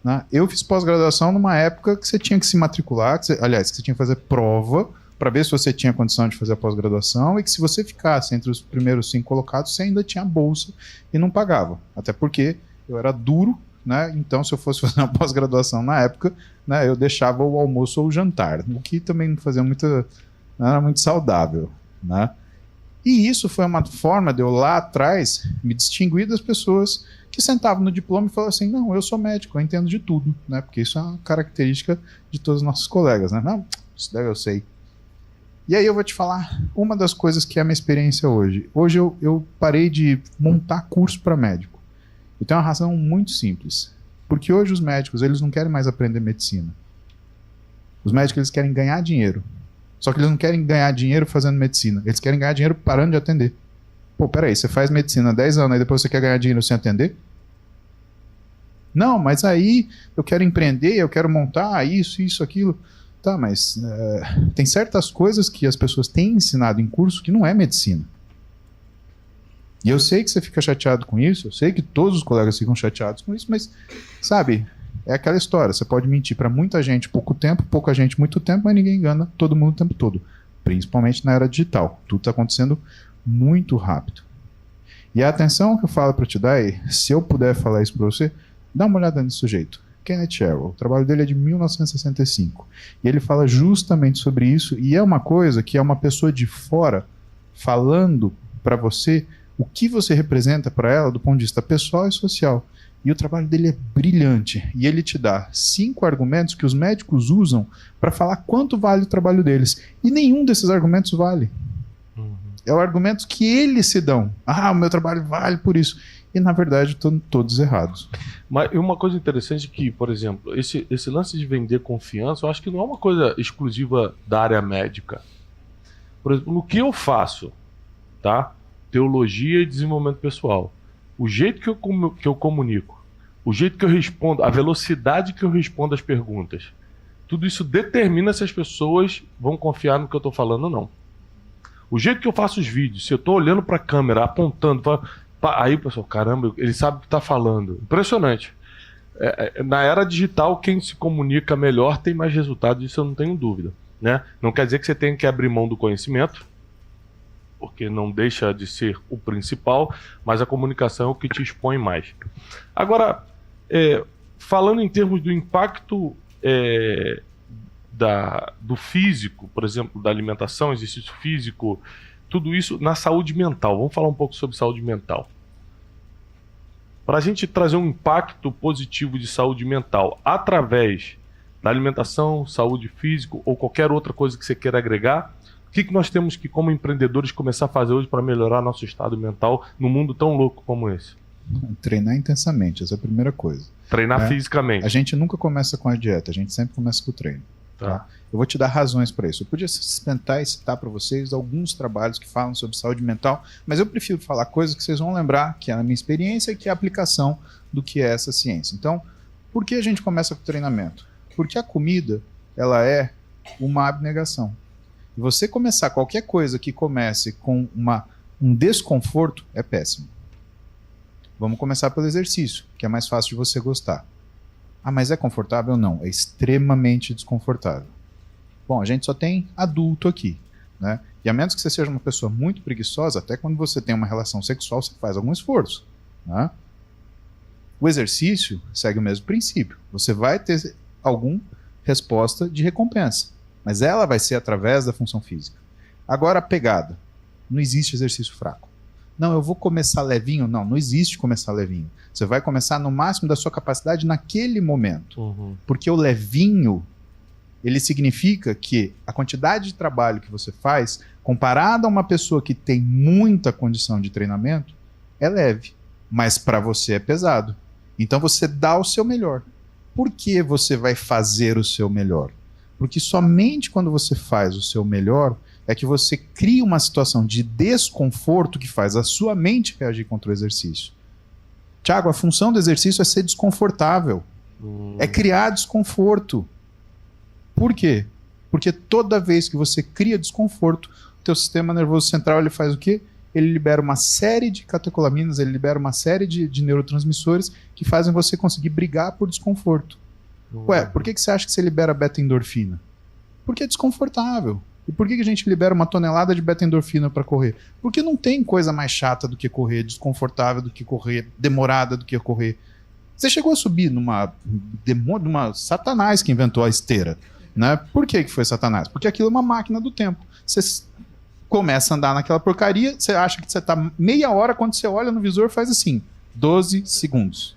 Né? Eu fiz pós-graduação numa época que você tinha que se matricular, que você tinha que fazer prova para ver se você tinha condição de fazer a pós-graduação e que se você ficasse entre os primeiros 5 colocados, você ainda tinha bolsa e não pagava. Até porque eu era duro, né? Então se eu fosse fazer uma pós-graduação na época, né, eu deixava o almoço ou o jantar, o que também não era muito saudável. Né? E isso foi uma forma de eu lá atrás me distinguir das pessoas que sentavam no diploma e falavam assim, não, eu sou médico, eu entendo de tudo, né? Porque isso é uma característica de todos os nossos colegas, né? Não, isso daí eu sei. E aí eu vou te falar uma das coisas que é a minha experiência hoje. Hoje eu parei de montar curso para médico. E tem uma razão muito simples. Porque hoje os médicos, eles não querem mais aprender medicina. Os médicos, eles querem ganhar dinheiro. Só que eles não querem ganhar dinheiro fazendo medicina. Eles querem ganhar dinheiro parando de atender. Pô, peraí, você faz medicina há 10 anos e depois você quer ganhar dinheiro sem atender? Não, mas aí eu quero empreender, eu quero montar isso, aquilo. Tá, mas tem certas coisas que as pessoas têm ensinado em curso que não é medicina. E eu sei que você fica chateado com isso, eu sei que todos os colegas ficam chateados com isso, mas, sabe, é aquela história. Você pode mentir para muita gente pouco tempo, pouca gente muito tempo, mas ninguém engana todo mundo o tempo todo. Principalmente na era digital. Tudo está acontecendo muito rápido. E a atenção que eu falo para te dar é, se eu puder falar isso para você, dá uma olhada nesse sujeito. Kenneth Arrow. O trabalho dele é de 1965. E ele fala justamente sobre isso, e é uma coisa que é uma pessoa de fora falando para você o que você representa para ela do ponto de vista pessoal e social. E o trabalho dele é brilhante. E ele te dá 5 argumentos que os médicos usam para falar quanto vale o trabalho deles. E nenhum desses argumentos vale. É o argumento que eles se dão. Ah, o meu trabalho vale por isso. E, na verdade, estão todos errados. Mas uma coisa interessante é que, por exemplo, esse lance de vender confiança, eu acho que não é uma coisa exclusiva da área médica. Por exemplo, no que eu faço, tá? Teologia e desenvolvimento pessoal. O jeito que eu comunico, o jeito que eu respondo, a velocidade que eu respondo às perguntas, tudo isso determina se as pessoas vão confiar no que eu estou falando ou não. O jeito que eu faço os vídeos, se eu estou olhando para a câmera, apontando, aí o pessoal, caramba, ele sabe o que está falando. Impressionante. Na era digital, quem se comunica melhor tem mais resultado, disso eu não tenho dúvida. Né? Não quer dizer que você tenha que abrir mão do conhecimento, porque não deixa de ser o principal, mas a comunicação é o que te expõe mais. Agora, falando em termos do impacto do físico, por exemplo, da alimentação, exercício físico, tudo isso na saúde mental. Vamos falar um pouco sobre saúde mental. Para a gente trazer um impacto positivo de saúde mental através da alimentação, saúde física ou qualquer outra coisa que você queira agregar, o que nós temos que, como empreendedores, começar a fazer hoje para melhorar nosso estado mental num mundo tão louco como esse? Treinar intensamente, essa é a primeira coisa. Treinar fisicamente. A gente nunca começa com a dieta, a gente sempre começa com o treino. Tá? Eu vou te dar razões para isso. Eu podia tentar e citar para vocês alguns trabalhos que falam sobre saúde mental, mas eu prefiro falar coisas que vocês vão lembrar, que é a minha experiência e que é a aplicação do que é essa ciência. Então, por que a gente começa com o treinamento? Porque a comida, ela é uma abnegação. E você começar qualquer coisa que comece com um desconforto é péssimo. Vamos começar pelo exercício, que é mais fácil de você gostar. Ah, mas é confortável? Não, é extremamente desconfortável. Bom, a gente só tem adulto aqui, né? E a menos que você seja uma pessoa muito preguiçosa, até quando você tem uma relação sexual, você faz algum esforço, né? O exercício segue o mesmo princípio. Você vai ter alguma resposta de recompensa, mas ela vai ser através da função física. Agora, a pegada. Não existe exercício fraco. Não, eu vou começar levinho. Não existe começar levinho. Você vai começar no máximo da sua capacidade naquele momento. Uhum. Porque o levinho, ele significa que a quantidade de trabalho que você faz, comparado a uma pessoa que tem muita condição de treinamento, é leve. Mas para você é pesado. Então você dá o seu melhor. Por que você vai fazer o seu melhor? Porque somente quando você faz o seu melhor é que você cria uma situação de desconforto que faz a sua mente reagir contra o exercício. Tiago, a função do exercício é ser desconfortável. É criar desconforto. Por quê? Porque toda vez que você cria desconforto, o teu sistema nervoso central ele faz o quê? Ele libera uma série de catecolaminas, ele libera uma série de neurotransmissores que fazem você conseguir brigar por desconforto. Ué, por que você acha que você libera beta-endorfina? Porque é desconfortável. E por que a gente libera uma tonelada de beta-endorfina para correr? Porque não tem coisa mais chata do que correr, desconfortável do que correr, demorada do que correr. Você chegou a subir numa Satanás que inventou a esteira, né? Por que foi Satanás? Porque aquilo é uma máquina do tempo. Você começa a andar naquela porcaria, você acha que você está meia hora, quando você olha no visor faz assim, 12 segundos.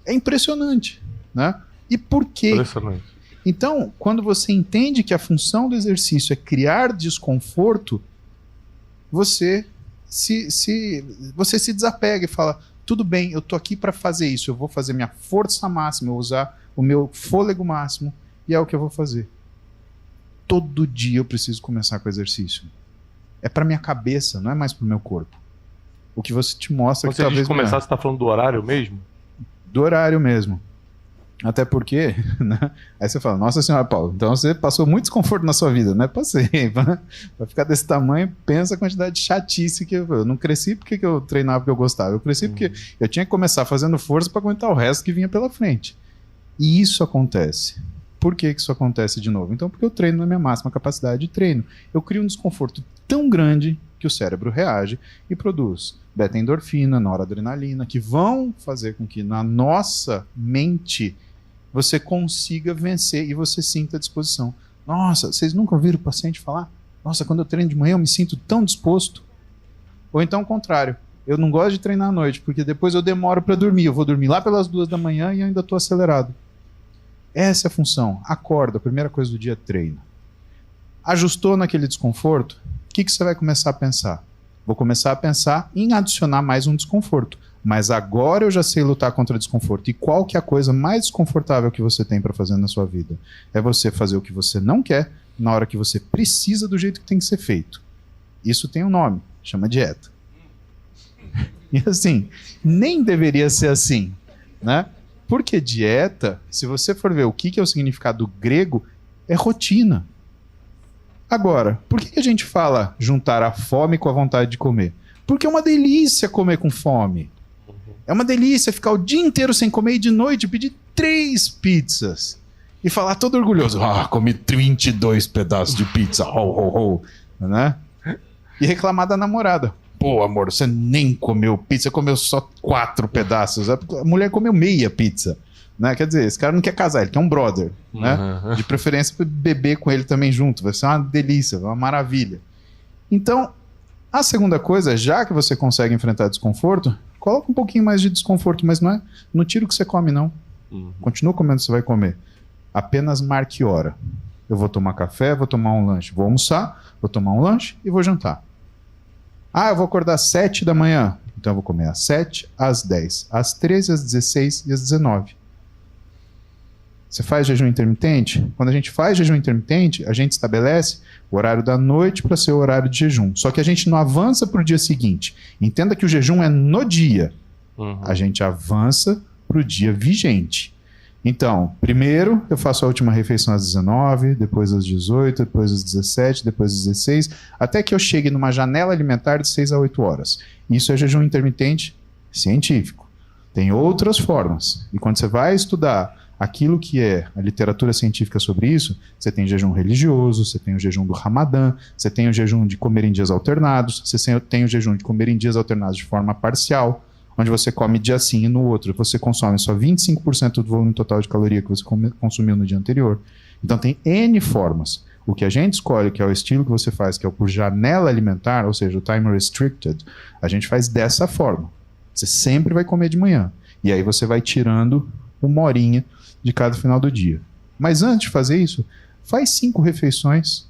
É impressionante, né? E por quê? Impressionante. Então, quando você entende que a função do exercício é criar desconforto, você se desapega e fala, tudo bem, eu tô aqui para fazer isso, eu vou fazer minha força máxima, eu vou usar o meu fôlego máximo, e é o que eu vou fazer. Todo dia eu preciso começar com exercício. É para minha cabeça, não é mais para o meu corpo. O que você te mostra Quando que talvez... Quando você começar, você está falando do horário mesmo? Do horário mesmo. Até porque, né? Aí você fala, nossa senhora, Paulo, então você passou muito desconforto na sua vida, né? Passei. Pra ficar desse tamanho, pensa a quantidade de chatice que eu não cresci porque eu treinava porque eu gostava. Eu cresci porque eu tinha que começar fazendo força para aguentar o resto que vinha pela frente. E isso acontece. Por que isso acontece de novo? Então, porque eu treino na minha máxima capacidade de treino. Eu crio um desconforto tão grande que o cérebro reage e produz beta-endorfina, noradrenalina, que vão fazer com que na nossa mente você consiga vencer e você sinta a disposição. Nossa, vocês nunca ouviram o paciente falar? Nossa, quando eu treino de manhã eu me sinto tão disposto. Ou então o contrário. Eu não gosto de treinar à noite, porque depois eu demoro para dormir. Eu vou dormir lá pelas 2 da manhã e ainda estou acelerado. Essa é a função. Acorda, a primeira coisa do dia, treina. Ajustou naquele desconforto? O que você vai começar a pensar? Vou começar a pensar em adicionar mais um desconforto. Mas agora eu já sei lutar contra o desconforto. E qual que é a coisa mais desconfortável que você tem para fazer na sua vida? É você fazer o que você não quer na hora que você precisa do jeito que tem que ser feito. Isso tem um nome, chama dieta. E assim, nem deveria ser assim, né? Porque dieta, se você for ver o que é o significado grego, é rotina. Agora, por que a gente fala juntar a fome com a vontade de comer? Porque é uma delícia comer com fome. É uma delícia ficar o dia inteiro sem comer e de noite pedir 3 pizzas. E falar todo orgulhoso, comi 22 pedaços de pizza, né? E reclamar da namorada. Pô, amor, você nem comeu pizza, comeu só 4 pedaços. A mulher comeu meia pizza. Né? Quer dizer, esse cara não quer casar, ele quer um brother. Né? De preferência para beber com ele também junto. Vai ser uma delícia, uma maravilha. Então, a segunda coisa, já que você consegue enfrentar desconforto, coloca um pouquinho mais de desconforto, mas não tira o que você come, não. Continua comendo o que você vai comer. Apenas marque hora. Eu vou tomar café, vou tomar um lanche. Vou almoçar, vou tomar um lanche e vou jantar. Eu vou acordar às 7 da manhã. Então eu vou comer às 7, às 10, às 13, às 16 e às 19. Você faz jejum intermitente? Quando a gente faz jejum intermitente, a gente estabelece o horário da noite para ser o horário de jejum. Só que a gente não avança para o dia seguinte. Entenda que o jejum é no dia. A gente avança para o dia vigente. Então, primeiro eu faço a última refeição às 19, depois às 18, depois às 17, depois às 16, até que eu chegue numa janela alimentar de 6 a 8 horas. Isso é jejum intermitente científico. Tem outras formas. E quando você vai estudar aquilo que é a literatura científica sobre isso, você tem jejum religioso, você tem o jejum do Ramadã, você tem o jejum de comer em dias alternados, você tem o jejum de comer em dias alternados de forma parcial, onde você come dia sim e no outro você consome só 25% do volume total de caloria que você consumiu no dia anterior. Então tem N formas. O que a gente escolhe, que é o estilo que você faz, que é o por janela alimentar, ou seja, o time restricted, a gente faz dessa forma. Você sempre vai comer de manhã. E aí você vai tirando 1 horinha de cada final do dia. Mas antes de fazer isso, faz 5 refeições,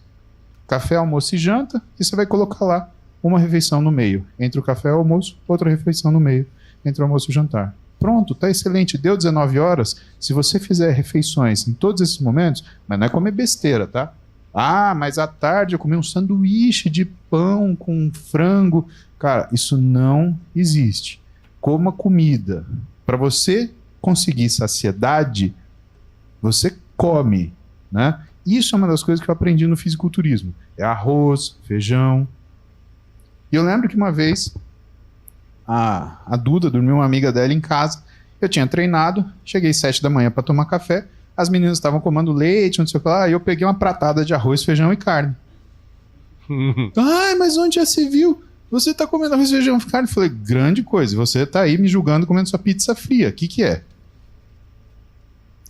café, almoço e janta, e você vai colocar lá uma refeição no meio. Entre o café e o almoço, outra refeição no meio, entre o almoço e o jantar. Pronto, tá excelente. Deu 19 horas. Se você fizer refeições em todos esses momentos, mas não é comer besteira, tá? Ah, mas à tarde eu comi um sanduíche de pão com frango. Cara, isso não existe. Coma comida. Para você conseguir saciedade, você come, né? Isso é uma das coisas que eu aprendi no fisiculturismo. É arroz, feijão. E eu lembro que uma vez a Duda dormiu uma amiga dela em casa. Eu tinha treinado, cheguei 7 da manhã para tomar café. As meninas estavam comendo leite, não sei o que lá. E eu peguei uma pratada de arroz, feijão e carne. Ai, mas onde já se viu? Você tá comendo arroz, feijão e carne? Eu falei, grande coisa. Você tá aí me julgando comendo sua pizza fria. O que é?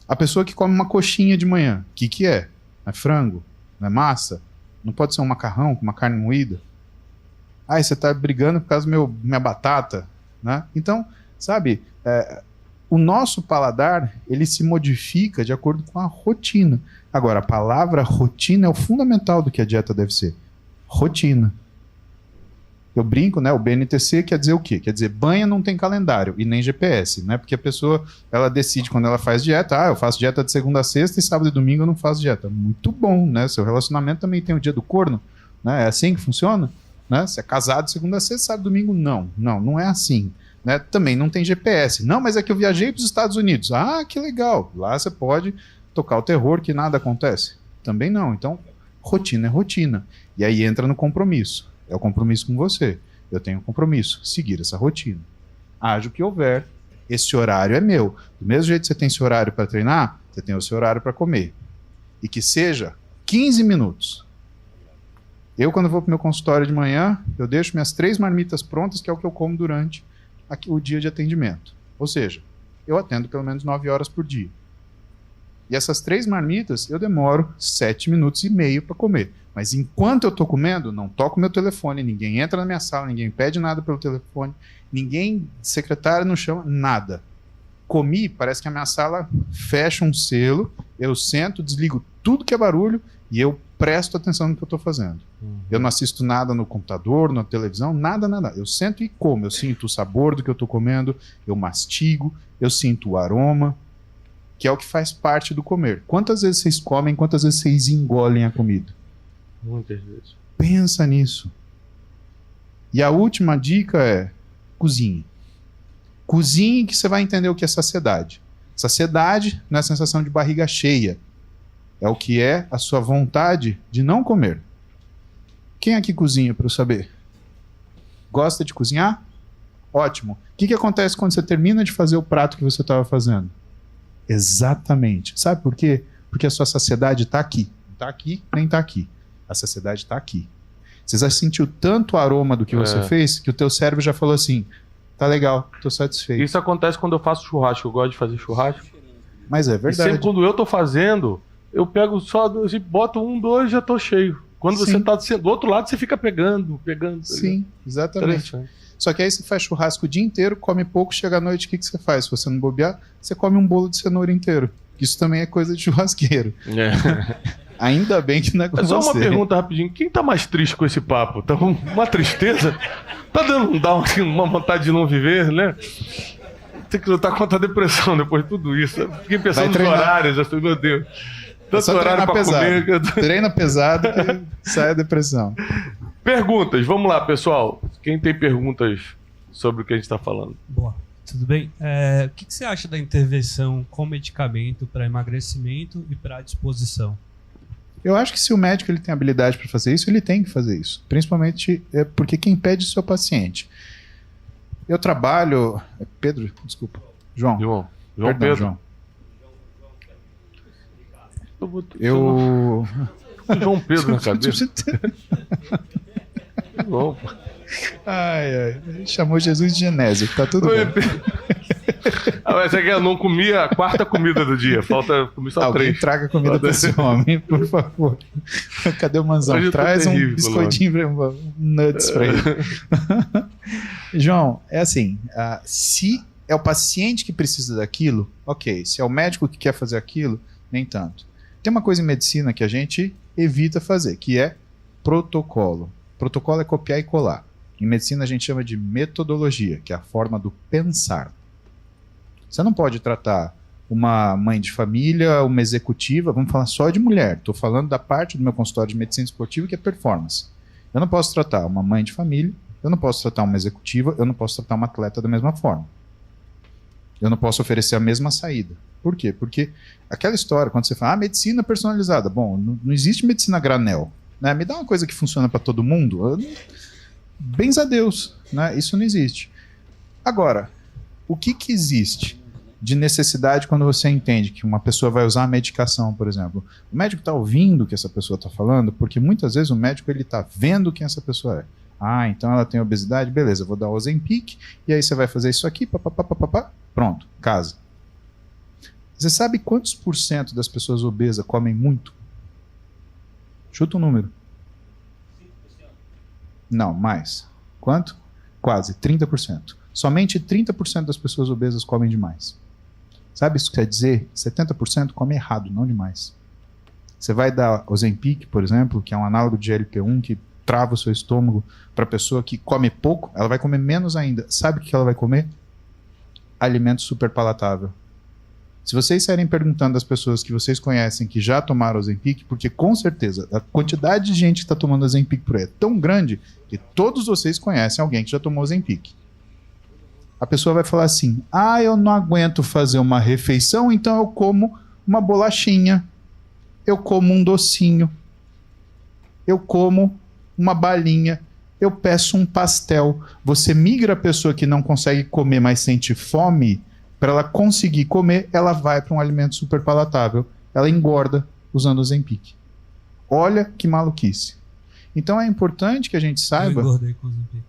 A pessoa que come uma coxinha de manhã, o que é? É frango? Não é massa? Não pode ser um macarrão com uma carne moída? Ah, você tá brigando por causa da minha batata, né? Então, sabe, o nosso paladar, ele se modifica de acordo com a rotina. Agora, a palavra rotina é o fundamental do que a dieta deve ser. Rotina. Eu brinco, né? O BNTC quer dizer o quê? Quer dizer, banha não tem calendário e nem GPS, né? Porque a pessoa, ela decide quando ela faz dieta, eu faço dieta de segunda a sexta e sábado e domingo eu não faço dieta. Muito bom, né? Seu relacionamento também tem o dia do corno, né? É assim que funciona, né? Você é casado de segunda a sexta, sábado e domingo, não é assim, né? Também não tem GPS. Não, mas é que eu viajei para os Estados Unidos. Ah, que legal. Lá você pode tocar o terror que nada acontece. Também não. Então, rotina é rotina. E aí entra no compromisso. É o compromisso com você. Eu tenho um compromisso, seguir essa rotina. Haja o que houver, esse horário é meu. Do mesmo jeito que você tem esse horário para treinar, você tem o seu horário para comer. E que seja 15 minutos. Eu, quando vou para o meu consultório de manhã, eu deixo minhas 3 marmitas prontas, que é o que eu como durante o dia de atendimento. Ou seja, eu atendo pelo menos 9 horas por dia. E essas 3 marmitas, eu demoro 7 minutos e meio para comer. Mas enquanto eu estou comendo, não toco meu telefone, ninguém entra na minha sala, ninguém pede nada pelo telefone, ninguém, secretário não chama, nada. Comi, parece que a minha sala fecha um selo, eu sento, desligo tudo que é barulho e eu presto atenção no que eu estou fazendo. Eu não assisto nada no computador, na televisão, nada. Eu sento e como, eu sinto o sabor do que eu estou comendo, eu mastigo, eu sinto o aroma, que é o que faz parte do comer. Quantas vezes vocês comem, quantas vezes vocês engolem a comida? Muitas vezes. Pensa nisso. E a última dica é cozinhe. Cozinhe que você vai entender o que é saciedade. Saciedade não é a sensação de barriga cheia. É o que é a sua vontade de não comer. Quem aqui cozinha para eu saber? Gosta de cozinhar? Ótimo. O que acontece quando você termina de fazer o prato que você estava fazendo? Exatamente. Sabe por quê? Porque a sua saciedade está aqui. Não está aqui, nem está aqui. A saciedade está aqui. Você já sentiu tanto o aroma do que você fez que o teu cérebro já falou assim, tá legal, tô satisfeito. Isso acontece quando eu faço churrasco, eu gosto de fazer churrasco. Mas é verdade. E sempre quando eu tô fazendo, eu pego só, boto 1, 2, já tô cheio. Quando você tá do outro lado, você fica pegando. Sim, exatamente. Só que aí você faz churrasco o dia inteiro, come pouco, chega à noite, o que você faz? Se você não bobear, você come um bolo de cenoura inteiro. Isso também é coisa de churrasqueiro. Ainda bem que não é com você. Só uma pergunta rapidinho. Quem tá mais triste com esse papo? Tá uma tristeza? Tá dando uma vontade de não viver, né? Tem que lutar contra a depressão depois de tudo isso. Fiquei pensando nos horários. Eu falei, meu Deus. Tanto horário pra comer. Treina pesado que sai a depressão. Perguntas. Vamos lá, pessoal. Quem tem perguntas sobre o que a gente tá falando? Boa. Tudo bem? O que você acha da intervenção com medicamento para emagrecimento e para disposição? Eu acho que se o médico ele tem habilidade para fazer isso, ele tem que fazer isso. Principalmente porque quem pede é o seu paciente. Eu trabalho... Pedro, desculpa. João. João Perdão, Pedro. João. João Pedro na cabeça. João. Ai. Chamou Jesus de Genésio. Tá tudo bem. Mas é que eu não comi a 4ª comida do dia. Comi só 3. Alguém traga comida para esse homem, por favor. Cadê o Manzão? Traz terrível, um biscoitinho, nuts para ele. João, é assim, se é o paciente que precisa daquilo, ok. Se é o médico que quer fazer aquilo, nem tanto. Tem uma coisa em medicina que a gente evita fazer, que é protocolo. Protocolo é copiar e colar. Em medicina a gente chama de metodologia, que é a forma do pensar. Você não pode tratar uma mãe de família, uma executiva, vamos falar só de mulher. Estou falando da parte do meu consultório de medicina esportiva que é performance. Eu não posso tratar uma mãe de família, eu não posso tratar uma executiva, eu não posso tratar uma atleta da mesma forma. Eu não posso oferecer a mesma saída. Por quê? Porque aquela história, quando você fala, medicina personalizada. Bom, não existe medicina granel. Né? Me dá uma coisa que funciona para todo mundo. Bens a Deus. Né? Isso não existe. Agora, o que existe de necessidade quando você entende que uma pessoa vai usar a medicação, por exemplo? O médico está ouvindo o que essa pessoa está falando, porque muitas vezes o médico está vendo quem essa pessoa é. Então ela tem obesidade, beleza, vou dar o Ozempic, e aí você vai fazer isso aqui, pronto, casa. Você sabe quantos % das pessoas obesas comem muito? Chuta um número. 5%? Não, mais. Quanto? Quase, 30%. Somente 30% das pessoas obesas comem demais. Sabe isso que quer dizer? 70% come errado, não demais. Você vai dar Ozempic, por exemplo, que é um análogo de GLP-1 que trava o seu estômago para a pessoa que come pouco, ela vai comer menos ainda. Sabe o que ela vai comer? Alimento super palatável. Se vocês saírem perguntando às pessoas que vocês conhecem que já tomaram Ozempic, porque com certeza a quantidade de gente que está tomando Ozempic por aí é tão grande que todos vocês conhecem alguém que já tomou Ozempic. A pessoa vai falar assim, eu não aguento fazer uma refeição, então eu como uma bolachinha, eu como um docinho, eu como uma balinha, eu peço um pastel. Você migra a pessoa que não consegue comer, mas sente fome, para ela conseguir comer, ela vai para um alimento super palatável. Ela engorda usando o Ozempic. Olha que maluquice. Então é importante que a gente saiba... Eu engordei com o Ozempic.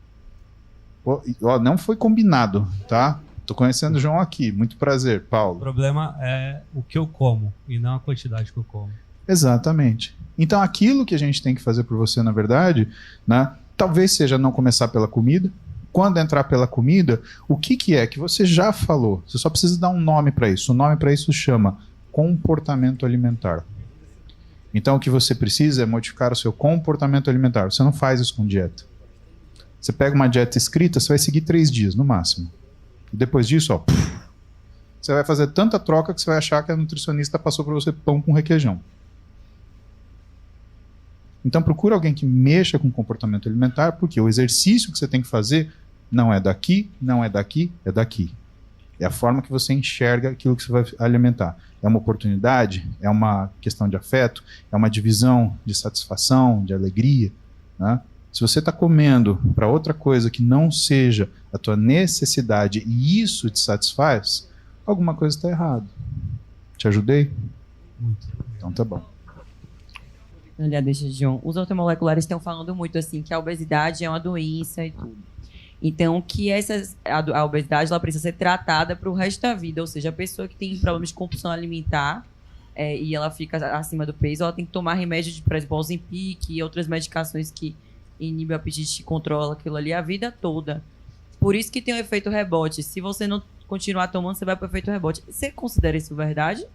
Não foi combinado, tá? Tô conhecendo o João aqui. Muito prazer, Paulo. O problema é o que eu como e não a quantidade que eu como. Exatamente. Então aquilo que a gente tem que fazer por você, na verdade, né, talvez seja não começar pela comida. Quando entrar pela comida, o que é que você já falou? Você só precisa dar um nome para isso. O nome para isso chama comportamento alimentar. Então o que você precisa é modificar o seu comportamento alimentar. Você não faz isso com dieta. Você pega uma dieta escrita, você vai seguir 3 dias, no máximo. E depois disso, você vai fazer tanta troca que você vai achar que a nutricionista passou para você pão com requeijão. Então procura alguém que mexa com comportamento alimentar, porque o exercício que você tem que fazer não é daqui, não é daqui, é daqui. É a forma que você enxerga aquilo que você vai alimentar. É uma oportunidade, é uma questão de afeto, é uma divisão de satisfação, de alegria, né? Se você está comendo para outra coisa que não seja a tua necessidade e isso te satisfaz, alguma coisa está errada. Te ajudei? Muito. Então tá bom. Olha, deixa, João. Os ortomoleculares estão falando muito assim que a obesidade é uma doença e tudo. Então, que a obesidade ela precisa ser tratada para o resto da vida. Ou seja, a pessoa que tem problemas de compulsão alimentar e ela fica acima do peso, ela tem que tomar remédio de, por exemplo, Ozempic e outras medicações que inibe o apetite e controla aquilo ali a vida toda. Por isso que tem o efeito rebote. Se você não continuar tomando, você vai para o efeito rebote. Você considera isso verdade?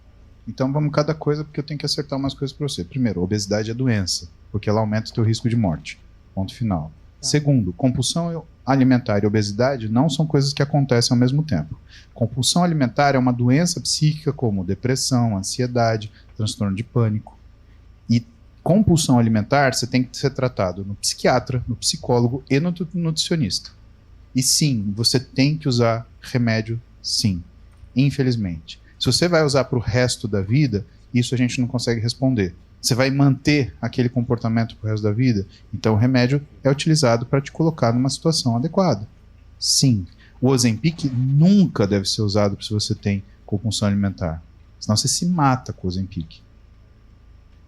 Então vamos cada coisa, porque eu tenho que acertar umas coisas para você. Primeiro, obesidade é doença, porque ela aumenta o teu risco de morte. Ponto final. Tá. Segundo, compulsão alimentar e obesidade não são coisas que acontecem ao mesmo tempo. Compulsão alimentar é uma doença psíquica como depressão, ansiedade, transtorno de pânico. E compulsão alimentar, você tem que ser tratado no psiquiatra, no psicólogo e no nutricionista. E sim, você tem que usar remédio, sim. Infelizmente. Se você vai usar para o resto da vida, isso a gente não consegue responder. Você vai manter aquele comportamento para o resto da vida? Então o remédio é utilizado para te colocar numa situação adequada. Sim. O Ozempic nunca deve ser usado se você tem compulsão alimentar. Senão você se mata com o Ozempic.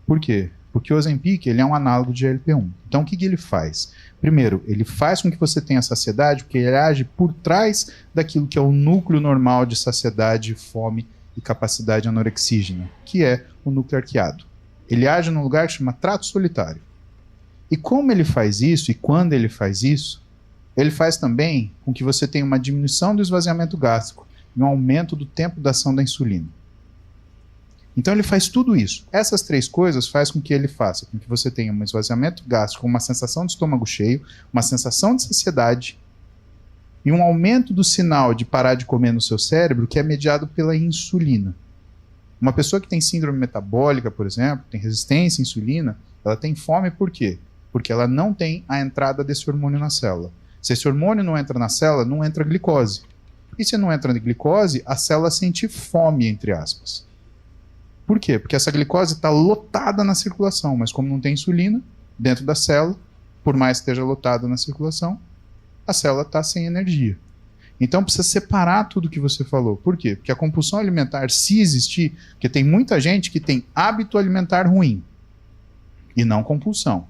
Por quê? Porque o Ozempic ele é um análogo de GLP-1. Então o que ele faz? Primeiro, ele faz com que você tenha saciedade, porque ele age por trás daquilo que é o núcleo normal de saciedade, fome e capacidade anorexígena, que é o núcleo arqueado. Ele age num lugar que chama trato solitário. E como ele faz isso, e quando ele faz isso, ele faz também com que você tenha uma diminuição do esvaziamento gástrico e um aumento do tempo da ação da insulina. Então ele faz tudo isso. Essas 3 coisas faz com que ele faça com que você tenha um esvaziamento gástrico, uma sensação de estômago cheio, uma sensação de saciedade e um aumento do sinal de parar de comer no seu cérebro que é mediado pela insulina. Uma pessoa que tem síndrome metabólica, por exemplo, tem resistência à insulina, ela tem fome por quê? Porque ela não tem a entrada desse hormônio na célula. Se esse hormônio não entra na célula, não entra glicose. E se não entra glicose, a célula sente fome, entre aspas. Por quê? Porque essa glicose está lotada na circulação, mas como não tem insulina dentro da célula, por mais que esteja lotada na circulação, a célula está sem energia. Então precisa separar tudo que você falou. Por quê? Porque a compulsão alimentar, se existir, porque tem muita gente que tem hábito alimentar ruim e não compulsão.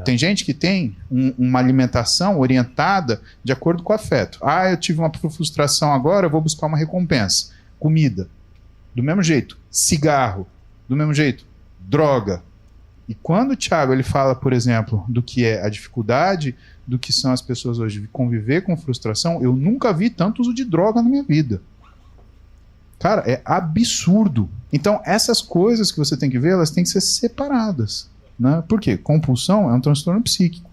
Tem gente que tem uma alimentação orientada de acordo com o afeto. Ah, eu tive uma frustração agora, eu vou buscar uma recompensa. Comida. Do mesmo jeito. Cigarro. Do mesmo jeito. Droga. E quando o Thiago ele fala, por exemplo, do que é a dificuldade, do que são as pessoas hoje conviver com frustração, eu nunca vi tanto uso de droga na minha vida. Cara, é absurdo. Então, essas coisas que você tem que ver, elas têm que ser separadas. Né? Por quê? Compulsão é um transtorno psíquico.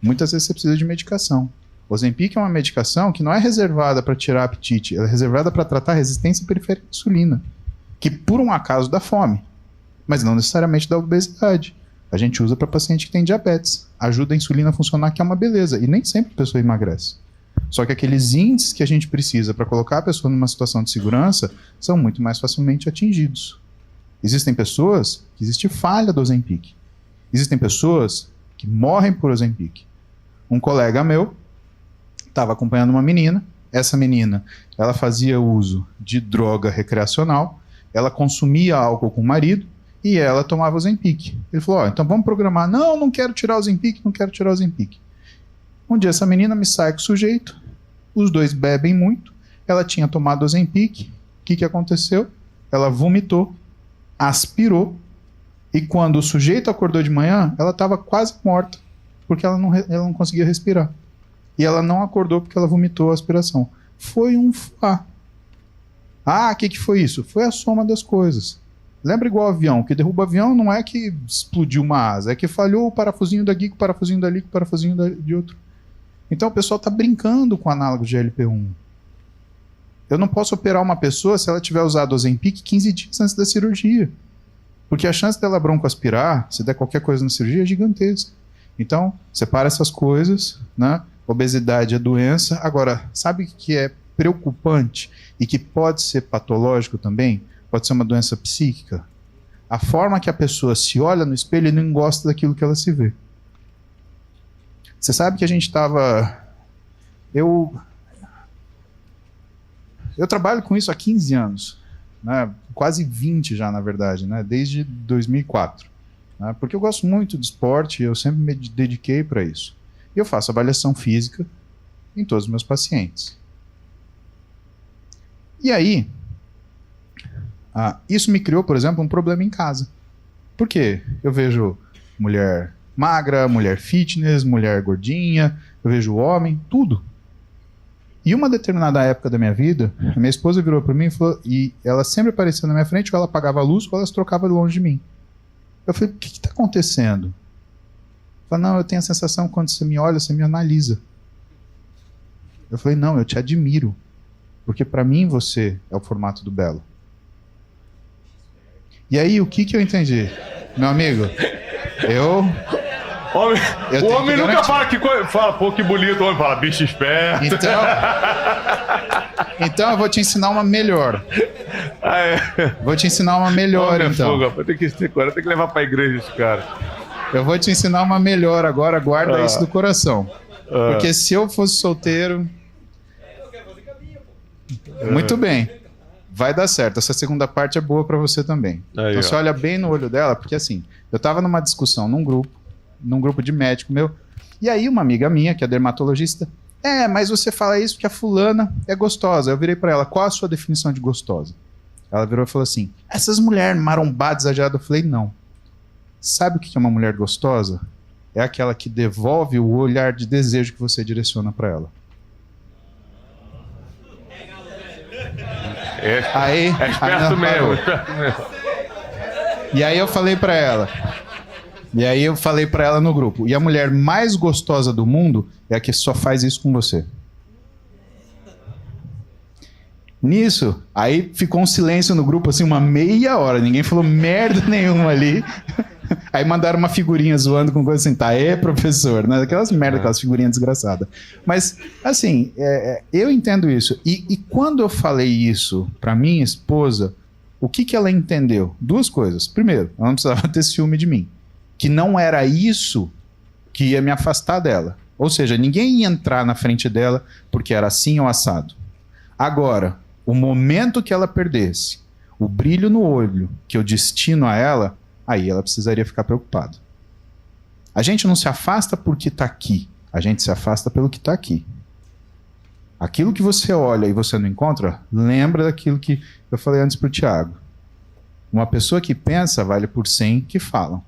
Muitas vezes você precisa de medicação. O Ozempic é uma medicação que não é reservada para tirar apetite, ela é reservada para tratar a resistência periférica à insulina, que por um acaso dá fome, mas não necessariamente dá obesidade. A gente usa para paciente que tem diabetes. Ajuda a insulina a funcionar, que é uma beleza, e nem sempre a pessoa emagrece. Só que aqueles índices que a gente precisa para colocar a pessoa numa situação de segurança são muito mais facilmente atingidos. Existem pessoas que existe falha do Ozempic. Existem pessoas que morrem por Ozempic. Um colega meu estava acompanhando uma menina. Essa menina, ela fazia uso de droga recreacional, ela consumia álcool com o marido e ela tomava Ozempic. Ele falou, então vamos programar. Não quero tirar o Ozempic, não quero tirar o Ozempic. Um dia essa menina me sai com o sujeito, os dois bebem muito, ela tinha tomado Ozempic, o que aconteceu? Ela vomitou, aspirou, e quando o sujeito acordou de manhã, ela estava quase morta, porque ela não conseguia respirar. E ela não acordou porque ela vomitou a aspiração. Foi um fuá. Ah, o que foi isso? Foi a soma das coisas. Lembra igual o avião, que derruba o avião não é que explodiu uma asa, é que falhou o parafusinho daqui, com o parafusinho dali, com o parafusinho de outro. Então o pessoal está brincando com o análogo de LP1. Eu não posso operar uma pessoa se ela tiver usado Ozempic 15 dias antes da cirurgia. Porque a chance dela broncoaspirar, se der qualquer coisa na cirurgia, é gigantesca. Então, separa essas coisas, né? Obesidade é doença. Agora, sabe o que é preocupante e que pode ser patológico também? Pode ser uma doença psíquica. A forma que a pessoa se olha no espelho e não gosta daquilo que ela se vê. Você sabe que a gente estava... Eu trabalho com isso há 15 anos. Né? Quase 20 já, na verdade, né? Desde 2004. Né? Porque eu gosto muito de esporte e eu sempre me dediquei para isso. E eu faço avaliação física em todos os meus pacientes. E aí, isso me criou, por exemplo, um problema em casa. Por quê? Eu vejo mulher magra, mulher fitness, mulher gordinha, eu vejo homem, tudo. E uma determinada época da minha vida, a minha esposa virou para mim e falou, e ela sempre aparecia na minha frente, ou ela apagava a luz, ou ela se trocava longe de mim. Eu falei, o que está acontecendo? Ela falou, não, eu tenho a sensação que quando você me olha, você me analisa. Eu falei, não, eu te admiro. Porque para mim você é o formato do belo. E aí, o que eu entendi? Meu amigo, o homem nunca fala que coisa. Fala, pô, que bonito. O homem fala, bicho esperto. Então eu vou te ensinar uma melhor. Vou te ensinar uma melhor, então. Fuga, tem que levar pra igreja esse cara. Eu vou te ensinar uma melhor agora, guarda isso do coração. Porque se eu fosse solteiro... Muito bem. Vai dar certo. Essa segunda parte é boa pra você também. Aí, então você olha bem no olho dela, porque assim, eu tava numa discussão num grupo de médico meu, e aí uma amiga minha, que é dermatologista, mas você fala isso porque a fulana é gostosa. Eu virei pra ela, qual a sua definição de gostosa? Ela virou e falou assim, essas mulheres marombadas exageradas. Eu falei, não. Sabe o que é uma mulher gostosa? É aquela que devolve o olhar de desejo que você direciona pra ela. É esperto mesmo. E aí eu falei pra ela, E aí eu falei pra ela no grupo, e a mulher mais gostosa do mundo é a que só faz isso com você. Nisso, aí ficou um silêncio no grupo, assim, uma meia hora. Ninguém falou merda nenhuma ali. Aí mandaram uma figurinha zoando com coisa assim, tá, professor, né? Aquelas merda, aquelas figurinhas desgraçadas. Mas, assim, eu entendo isso. E quando eu falei isso pra minha esposa, o que ela entendeu? Duas coisas. Primeiro, ela não precisava ter ciúme de mim. Que não era isso que ia me afastar dela. Ou seja, ninguém ia entrar na frente dela porque era assim ou assado. Agora, o momento que ela perdesse o brilho no olho que eu destino a ela, aí ela precisaria ficar preocupada. A gente não se afasta porque está aqui, a gente se afasta pelo que está aqui. Aquilo que você olha e você não encontra, lembra daquilo que eu falei antes para o Tiago. Uma pessoa que pensa vale por 100 que falam.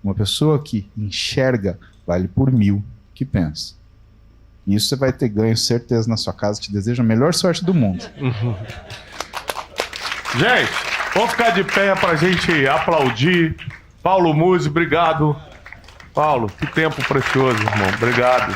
Uma pessoa que enxerga vale por 1000 que pensa. E isso você vai ter ganho, certeza, na sua casa. Te desejo a melhor sorte do mundo. Gente, vamos ficar de pé pra gente aplaudir. Paulo Musi, obrigado. Paulo, que tempo precioso, irmão. Obrigado.